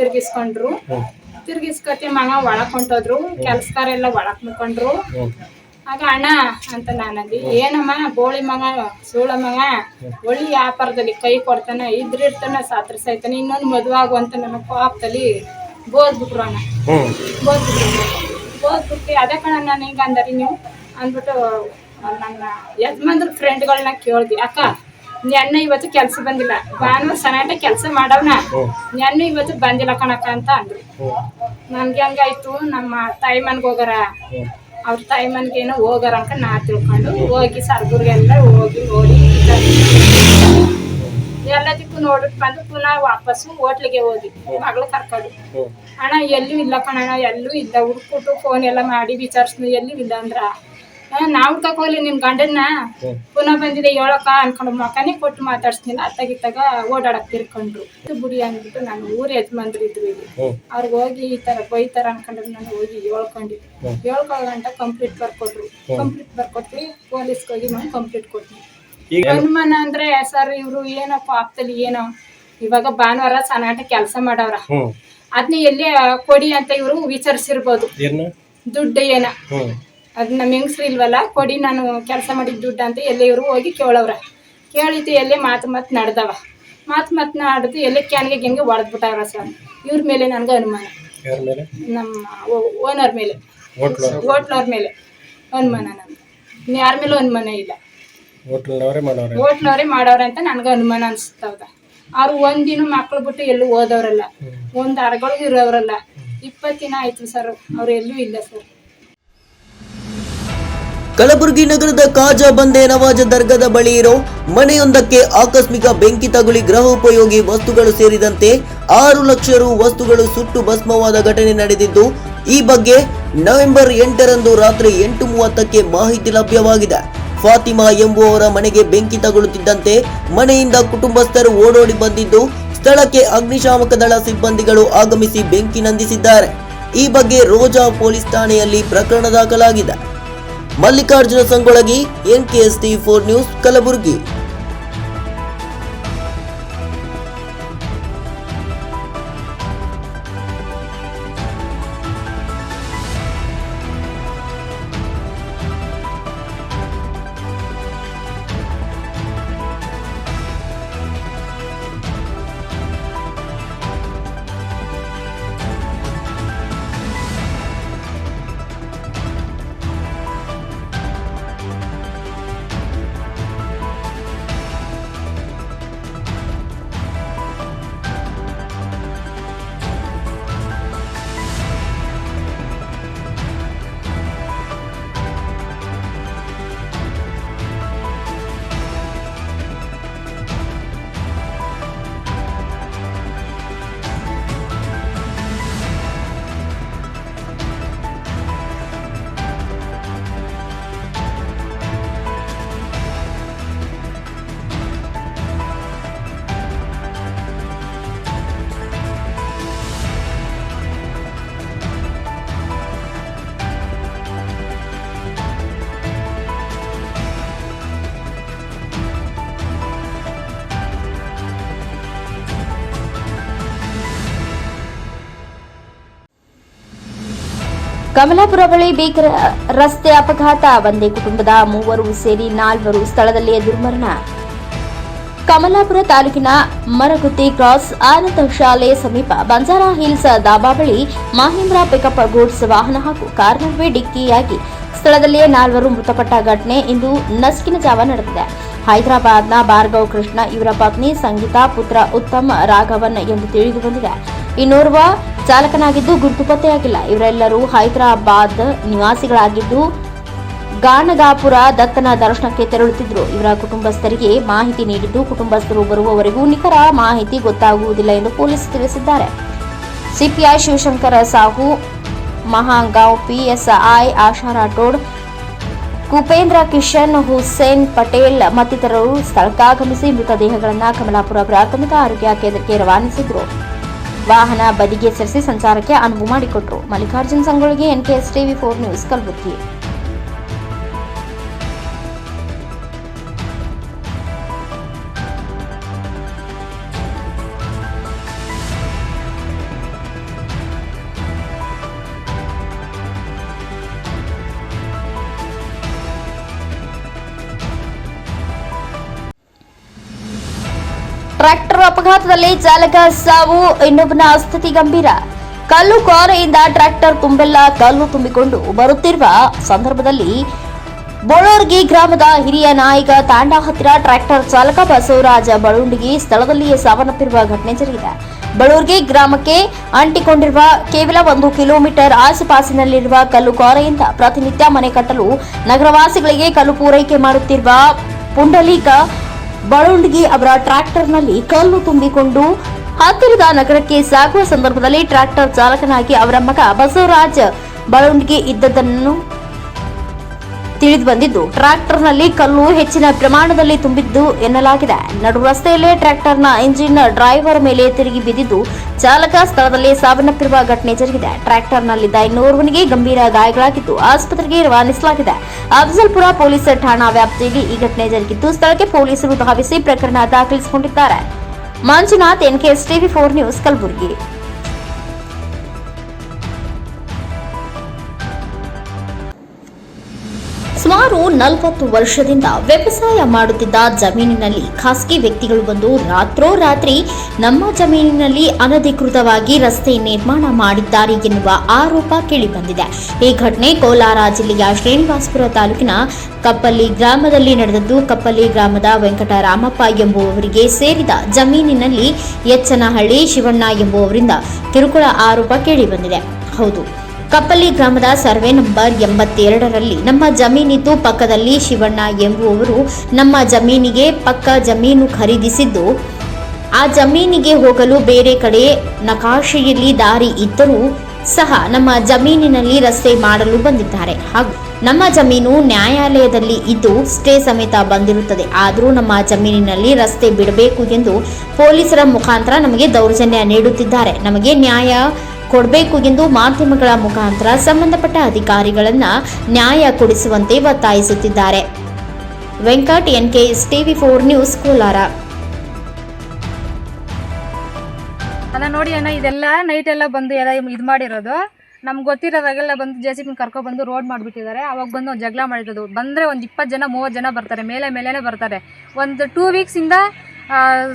Speaker 4: ತಿರ್ಗಿಸ್ಕೊತಿ ಮಗ ಒಳಕ್ ಹೊಂಟೋದ್ರು. ಕೆಲ್ಸಗಾರೆಲ್ಲ ಒಳಕ್ ಮುಕ್ಕೊಂಡ್ರು. ಆಗ ಅಣ್ಣ ಅಂತ ನಾನಲ್ಲಿ, ಏನಮ್ಮ ಬೋಳಿ ಮಗ ಸೂಳ ಮಗ ಒಳ್ಳೆ ವ್ಯಾಪಾರದಲ್ಲಿ ಕೈ ಕೊಡ್ತಾನೆ, ಇದ್ರಿರ್ತಾನೆ, ಸಾತ್ರ ಸಾಯ್ತಾನೆ, ಇನ್ನೊಂದು ಮದುವೆ ಆಗುವಂತ ನನ್ನ ಪಾಪದಲ್ಲಿ ಬೋದ್ಬಿಟ್ರು ಅಣ್ಣ. ಬೋದ್ಬಿಟ್ಟು ಅದೇ ಕಣ ನಾನು ಹಿಂಗೆ ಅಂದರಿ ನೀವು ಅಂದ್ಬಿಟ್ಟು ನನ್ನ ಯಜಮಾನ್ರ ಫ್ರೆಂಡ್ಗಳನ್ನ ಕೇಳ್ದಿ, ಅಕ್ಕ ನೆನ್ನ ಇವತ್ತು ಕೆಲಸ ಬಂದಿಲ್ಲ, ಭಾನುವಾರ ಸನಾಟ ಕೆಲಸ ಮಾಡವ್ನ, ನೆನ್ನ ಇವತ್ತು ಬಂದಿಲ್ಲ ಕಣಕ್ಕ ಅಂತ ಅಂದ್ರು. ನನ್ಗೆ ಹಂಗಾಯ್ತು, ನಮ್ಮ ತಾಯಿ ಮನ್ಗೆ ಹೋಗಾರ, ಅವ್ರ ತಾಯಿ ಮನ್ಗೇನೋ ಹೋಗಾರ ಅಂತ ನಾ ತಿಳ್ಕೊಂಡು ಹೋಗಿ ಸರ್ಗುರ್ಗೆಲ್ಲ ಹೋಗಿ ನೋಡಿ ಎಲ್ಲದಕ್ಕೂ ನೋಡ್ಬಿಟ್ಟು ಬಂದು ಪುನಃ ವಾಪಸ್ಸು ಹೋಟ್ಲಿಗೆ ಹೋಗಿ ಮಗಳು ಕರ್ಕೊಂಡು. ಅಣ್ಣ ಎಲ್ಲೂ ಇಲ್ಲ ಕಣಣ್ಣ, ಎಲ್ಲೂ ಇಲ್ಲ, ಹುಡ್ಕೊಟ್ಟು ಫೋನ್ ಎಲ್ಲ ಮಾಡಿ ವಿಚಾರಿಸ್ನು, ಎಲ್ಲೂ ಇಲ್ಲ ಅಂದ್ರ ನಾವು ತಗೋಲಿ ನಿನ್ ಗಂಡನ್ನ ಪುನಃ ಬಂದಿದೆ ಹೇಳಕ್ಕ ಅನ್ಕೊಂಡು ಮಕನೇ ಕೊಟ್ಟು ಮಾತಾಡ್ಸ್ನಿಲ್ಲ. ಅತ್ತಾಗಿತ್ತಾಗ ಓಡಾಡಕ್ ತಿರ್ಕೊಂಡ್ರು. ಬುಡಿ ಅಂದ್ಬಿಟ್ಟು ನಾನು ಊರ್ ಯಜಮಾನ್ರು ಇದ್ರು ಇಲ್ಲಿ, ಅವ್ರಿಗೆ ಹೋಗಿ ಈ ತರ ಬೈತಾರ ಅನ್ಕೊಂಡ್ರೆ ನಾನು ಹೋಗಿ ಹೇಳ್ಕೊಳಗಂಟ ಕಂಪ್ಲೀಟ್ ಬರ್ಕೊಟ್ವಿ. ಪೊಲೀಸ್ಗೆ ಹೋಗಿ ನಾನು ಕಂಪ್ಲೀಟ್ ಕೊಟ್ವಿ. ಅನುಮಾನ ಅಂದ್ರೆ ಸರ್ ಇವ್ರು ಏನೋ ಪಾಪದಲ್ಲಿ ಏನೋ ಇವಾಗ ಭಾನುವಾರ ಸನಾಟ ಕೆಲಸ ಮಾಡವ್ರ, ಅದನ್ನ ಎಲ್ಲೇ ಕೊಡಿ ಅಂತ ಇವ್ರು ವಿಚಾರಿಸಿರ್ಬೋದು. ದುಡ್ಡು ಏನ ಅದ್ ನಮ್ಮ ಹೆಂಗಸ್ರು ಇಲ್ವಲ್ಲ, ಕೊಡಿ ನಾನು ಕೆಲಸ ಮಾಡಿದ ದುಡ್ಡು ಅಂತ ಎಲ್ಲೇ ಇವರು ಹೋಗಿ ಕೇಳವ್ರ. ಕೇಳಿತು ಎಲ್ಲೇ ಮಾತು ನಡೆದವ. ಮಾತು ನಡೆದು ಎಲ್ಲೇ ಕ್ಯಾನ್ಗೆ ಹೊಡೆದ್ಬಿಟ್ಟವ್ರ ಸರ್. ಇವ್ರ ಮೇಲೆ ನನ್ಗೆ ಅನುಮಾನ, ನಮ್ಮ ಓನರ್ ಮೇಲೆ, ಹೋಟ್ಲವ್ರ ಮೇಲೆ ಅನುಮಾನ. ನನ್ಗೆ ಯಾರ ಮೇಲೂ ಅನುಮಾನ ಇಲ್ಲ, ಹೋಟ್ಲವ್ರೇ ಮಾಡವ್ರ ಅಂತ ನನ್ಗೆ ಅನುಮಾನ ಅನ್ಸ್ತವ್ದ. ಅವ್ರು ಒಂದಿನ ಮಕ್ಳು ಬಿಟ್ಟು ಎಲ್ಲೂ ಓದವ್ರಲ್ಲ, ಒಂದು ಅರ್ಗಳಿಗೆ ಇರೋವ್ರಲ್ಲ. 20 ದಿನ ಆಯ್ತು ಸರ್, ಅವ್ರು ಎಲ್ಲೂ ಇಲ್ಲ ಸರ್.
Speaker 2: ಕಲಬುರಗಿ ನಗರದ ಕಾಜಾ ಬಂದೆ ನವಾಜ ದರ್ಗಾದ ಬಳಿ ಇರೋ ಮನೆಯೊಂದಕ್ಕೆ ಆಕಸ್ಮಿಕ ಬೆಂಕಿ ತಗುಲಿ ಗೃಹೋಪಯೋಗಿ ವಸ್ತುಗಳು ಸೇರಿದಂತೆ 6 ಲಕ್ಷ ರು ವಸ್ತುಗಳು ಸುಟ್ಟು ಭಸ್ಮವಾದ ಘಟನೆ ನಡೆದಿದ್ದು, ಈ ಬಗ್ಗೆ ನವೆಂಬರ್ 8ರಂದು ರಾತ್ರಿ 8:30ಕ್ಕೆ ಮಾಹಿತಿ ಲಭ್ಯವಾಗಿದೆ. ಫಾತಿಮಾ ಎಂಬುವವರ ಮನೆಗೆ ಬೆಂಕಿ ತಗುಲುತ್ತಿದ್ದಂತೆ ಮನೆಯಿಂದ ಕುಟುಂಬಸ್ಥರು ಓಡೋಡಿ ಬಂದಿದ್ದು, ಸ್ಥಳಕ್ಕೆ ಅಗ್ನಿಶಾಮಕ ದಳ ಸಿಬ್ಬಂದಿಗಳು ಆಗಮಿಸಿ ಬೆಂಕಿ ನಂದಿಸಿದ್ದಾರೆ. ಈ ಬಗ್ಗೆ ರೋಜಾ ಪೊಲೀಸ್ ಠಾಣೆಯಲ್ಲಿ ಪ್ರಕರಣ ದಾಖಲಾಗಿದೆ. Mallikarjuna Sangolagi, NKST4 news, Kalaburagi.
Speaker 1: ಕಮಲಾಪುರ ಬಳಿ ಭೀಕರ ರಸ್ತೆ ಅಪಘಾತ. ಒಂದೇ ಕುಟುಂಬದ 3 ಸೇರಿ 4 ಸ್ಥಳದಲ್ಲಿಯೇ ದುರ್ಮರಣ. ಕಮಲಾಪುರ ತಾಲೂಕಿನ ಮರಗುತ್ತಿ ಕ್ರಾಸ್ ಆನಂದ ಶಾಲೆ ಸಮೀಪ ಬಂಜಾರಾ ಹಿಲ್ಸ್ ದಾಬಾ ಬಳಿ ಮಹೇಂದ್ರ ಪಿಕಪ್ ಗೂಡ್ಸ್ ವಾಹನ ಹಾಗೂ ಕಾರ್ ನಡುವೆ ಡಿಕ್ಕಿಯಾಗಿ ಸ್ಥಳದಲ್ಲಿಯೇ 4 ಮೃತಪಟ್ಟ ಘಟನೆ ಇಂದು ನಸುಕಿನ ಜಾವ ನಡೆದಿದೆ. ಹೈದರಾಬಾದ್ನ ಭಾರ್ಗವ್ ಕೃಷ್ಣ ಇವರ ಪತ್ನಿ ಸಂಗೀತಾ, ಪುತ್ರ ಉತ್ತಮ್ ರಾಘವನ್ ಎಂದು ತಿಳಿದು ಬಂದಿದೆ. ಇನ್ನೋರ್ವ ಚಾಲಕನಾಗಿದ್ದು ಗುರುತು ಪತ್ತೆಯಾಗಿಲ್ಲ. ಇವರೆಲ್ಲರೂ ಹೈದರಾಬಾದ್ ನಿವಾಸಿಗಳಾಗಿದ್ದು ಗಾಣಗಾಪುರ ದತ್ತನ ದರ್ಶನಕ್ಕೆ ತೆರಳುತ್ತಿದ್ದರು. ಇವರ ಕುಟುಂಬಸ್ಥರಿಗೆ ಮಾಹಿತಿ ನೀಡಿದ್ದು, ಕುಟುಂಬಸ್ಥರು ಬರುವವರೆಗೂ ನಿಖರ ಮಾಹಿತಿ ಗೊತ್ತಾಗುವುದಿಲ್ಲ ಎಂದು ಪೊಲೀಸ್ ತಿಳಿಸಿದ್ದಾರೆ. ಸಿಪಿಐ ಶಿವಶಂಕರ ಸಾಹು, ಮಹಾಂಗಾಂವ್ ಪಿಎಸ್ಐ ಆಶಾ ರಾಠೋಡ್, ಕುಪೇಂದ್ರ ಕಿಶನ್, ಹುಸೇನ್ ಪಟೇಲ್ ಮತ್ತಿತರರು ಸ್ಥಳಕ್ಕಾಗಮಿಸಿ ಮೃತದೇಹಗಳನ್ನು ಕಮಲಾಪುರ ಪ್ರಾಥಮಿಕ ಆರೋಗ್ಯ ಕೇಂದ್ರಕ್ಕೆ ರವಾನಿಸಿದರು. ವಾಹನ ಬದಿಗೆ ಸರಿಸಿ ಸಂಚಾರಕ್ಕೆ ಅನುವು ಮಾಡಿಕೊಟ್ಟರು. ಮಲ್ಲಿಕಾರ್ಜುನ್ ಸಂಗೊಳ್ಳಿಗೆ, NKS TV 4 news, Kalaburagi. Tractor ಅಪಘಾತದಲ್ಲಿ ಚಾಲಕ ಸಾವು, ಇನ್ನೊಬ್ಬನ ಸ್ಥಿತಿ ಗಂಭೀರ. ಕಲ್ಲು ಕ್ವಾರೆಯಿಂದ ಟ್ರ್ಯಾಕ್ಟರ್ ತುಂಬೆಲ್ಲ ಕಲ್ಲು ತುಂಬಿಕೊಂಡು ಬರುತ್ತಿರುವ ಸಂದರ್ಭದಲ್ಲಿ ಬೋಳೋರ್ಗಿ ಗ್ರಾಮದ ಹಿರಿಯ ನಾಯಕ ತಾಂಡ ಹತ್ತಿರ ಟ್ರ್ಯಾಕ್ಟರ್ ಚಾಲಕ ಬಸವರಾಜ ಬಳುಂಡಿಗಿ ಸ್ಥಳದಲ್ಲಿಯೇ ಸಾವನ್ನಪ್ಪಿರುವ ಘಟನೆ ಜರುಗಿದೆ. ಬಳುರ್ಗಿ ಗ್ರಾಮಕ್ಕೆ ಅಂಟಿಕೊಂಡಿರುವ ಕೇವಲ 1 ಕಿಲೋಮೀಟರ್ ಆಸುಪಾಸಿನಲ್ಲಿರುವ ಕಲ್ಲು ಕ್ವಾರೆಯಿಂದ ಪ್ರತಿನಿತ್ಯ ಮನೆ ಕಟ್ಟಲು ನಗರವಾಸಿಗಳಿಗೆ ಕಲ್ಲು ಪೂರೈಕೆ ಮಾಡುತ್ತಿರುವ ಪುಂಡಲೀಕ ಬಳುಂಡಗಿ ಅವರ ಟ್ರ್ಯಾಕ್ಟರ್ನಲ್ಲಿ ಕಲ್ಲು ತುಂಬಿಕೊಂಡು ಹತ್ತಿರದ ನಗರಕ್ಕೆ ಸಾಗುವ ಸಂದರ್ಭದಲ್ಲಿ ಟ್ರ್ಯಾಕ್ಟರ್ ಚಾಲಕನಾಗಿ ಅವರ ಮಗ ಬಸವರಾಜ್ ಬಳುಂಡಗಿ ಇದ್ದದನ್ನು ತಿಳಿದು ಬಂದಿದ್ದು, ಟ್ರ್ಯಾಕ್ಟರ್ನಲ್ಲಿ ಕಲ್ಲು ಹೆಚ್ಚಿನ ಪ್ರಮಾಣದಲ್ಲಿ ತುಂಬಿದ್ದು ಎನ್ನಲಾಗಿದೆ. ನಡು ರಸ್ತೆಯಲ್ಲೇ ಟ್ರ್ಯಾಕ್ಟರ್ನ ಇಂಜಿನ್ ಡ್ರೈವರ್ ಮೇಲೆ ತಿರುಗಿ ಬಿದ್ದಿದ್ದು, ಚಾಲಕ ಸ್ಥಳದಲ್ಲೇ ಸಾವನ್ನಪ್ಪಿರುವ ಘಟನೆ ಜರುಗಿದೆ. ಟ್ರ್ಯಾಕ್ಟರ್ನಲ್ಲಿದ್ದ ಇನ್ನೋರ್ವನಿಗೆ ಗಂಭೀರ ಗಾಯಗಳಾಗಿದ್ದು ಆಸ್ಪತ್ರೆಗೆ ರವಾನಿಸಲಾಗಿದೆ. ಅಫಜಲ್ಪುರ ಪೊಲೀಸ್ ಠಾಣಾ ವ್ಯಾಪ್ತಿಯಲ್ಲಿ ಈ ಘಟನೆ ಜರುಗಿದ್ದು, ಸ್ಥಳಕ್ಕೆ ಪೊಲೀಸರು ಧಾವಿಸಿ ಪ್ರಕರಣ ದಾಖಲಿಸಿಕೊಂಡಿದ್ದಾರೆ. Manjunath, NKS TV 4 news, Kalaburagi. ಸುಮಾರು 40 ವರ್ಷದಿಂದ ವ್ಯವಸಾಯ ಮಾಡುತ್ತಿದ್ದ ಜಮೀನಿನಲ್ಲಿ ಖಾಸಗಿ ವ್ಯಕ್ತಿಗಳು ಬಂದು ರಾತ್ರೋರಾತ್ರಿ ನಮ್ಮ ಜಮೀನಿನಲ್ಲಿ ಅನಧಿಕೃತವಾಗಿ ರಸ್ತೆ ನಿರ್ಮಾಣ ಮಾಡಿದ್ದಾರೆ ಎನ್ನುವ ಆರೋಪ ಕೇಳಿಬಂದಿದೆ. ಈ ಘಟನೆ ಕೋಲಾರ ಜಿಲ್ಲೆಯ ಶ್ರೀನಿವಾಸಪುರ ತಾಲೂಕಿನ ಕಪ್ಪಲ್ಲಿ ಗ್ರಾಮದಲ್ಲಿ ನಡೆದದ್ದು. ಕಪ್ಪಲ್ಲಿ ಗ್ರಾಮದ ವೆಂಕಟರಾಮಪ್ಪ ಎಂಬುವವರಿಗೆ ಸೇರಿದ ಜಮೀನಿನಲ್ಲಿ ಎಚ್ಚನಹಳ್ಳಿ ಶಿವಣ್ಣ ಎಂಬುವವರಿಂದ ಕಿರುಕುಳ ಆರೋಪ ಕೇಳಿಬಂದಿದೆ. ಹೌದು, ಕಪ್ಪಲ್ಲಿ ಗ್ರಾಮದ ಸರ್ವೆ ನಂಬರ್ 82ರಲ್ಲಿ ನಮ್ಮ ಜಮೀನಿದ್ದು, ಪಕ್ಕದಲ್ಲಿ ಶಿವಣ್ಣ ಎಂಬುವವರು ನಮ್ಮ ಜಮೀನಿಗೆ ಪಕ್ಕ ಜಮೀನು ಖರೀದಿಸಿದ್ದು, ಆ ಜಮೀನಿಗೆ ಹೋಗಲು ಬೇರೆ ಕಡೆ ನಕಾಶೆಯಲ್ಲಿ ದಾರಿ ಇದ್ದರೂ ಸಹ ನಮ್ಮ ಜಮೀನಿನಲ್ಲಿ ರಸ್ತೆ ಮಾಡಲು ಬಂದಿದ್ದಾರೆ. ಹಾಗೂ ನಮ್ಮ ಜಮೀನು ನ್ಯಾಯಾಲಯದಲ್ಲಿ ಇದ್ದು ಸ್ಟೇ ಸಮೇತ ಬಂದಿರುತ್ತದೆ. ಆದರೂ ನಮ್ಮ ಜಮೀನಿನಲ್ಲಿ ರಸ್ತೆ ಬಿಡಬೇಕು ಎಂದು ಪೊಲೀಸರ ಮುಖಾಂತರ ನಮಗೆ ದೌರ್ಜನ್ಯ ನೀಡುತ್ತಿದ್ದಾರೆ. ನಮಗೆ ನ್ಯಾಯ ಕೊಡಬೇಕು ಎಂದು ಮಾಧ್ಯಮಗಳ ಮುಖಾಂತರ ಸಂಬಂಧಪಟ್ಟ ಅಧಿಕಾರಿಗಳನ್ನ ನ್ಯಾಯ ಕೊಡಿಸುವಂತೆ ಒತ್ತಾಯಿಸುತ್ತಿದ್ದಾರೆ. Venkat, NKS TV 4 news, Kolar.
Speaker 6: ಅಣ್ಣ ನೋಡಿ ಅಣ್ಣ, ಇದೆಲ್ಲ ನೈಟ್ ಎಲ್ಲ ಬಂದು ಎಲ್ಲ ಇದು ಮಾಡಿರೋದು. ನಮ್ಗೆ ಗೊತ್ತಿರೋದಾಗೆಲ್ಲ ಬಂದು JCB ಕರ್ಕೊಬಂದು ರೋಡ್ ಮಾಡಿಬಿಟ್ಟಿದ್ದಾರೆ. ಅವಾಗ ಬಂದು ಒಂದು ಜಗಳ ಮಾಡಿರೋದು. ಬಂದರೆ ಒಂದು 20 ಜನ 30 ಜನ ಬರ್ತಾರೆ, ಮೇಲೇ ಬರ್ತಾರೆ. ಒಂದು 2 ವೀಕ್ಸಿಂದ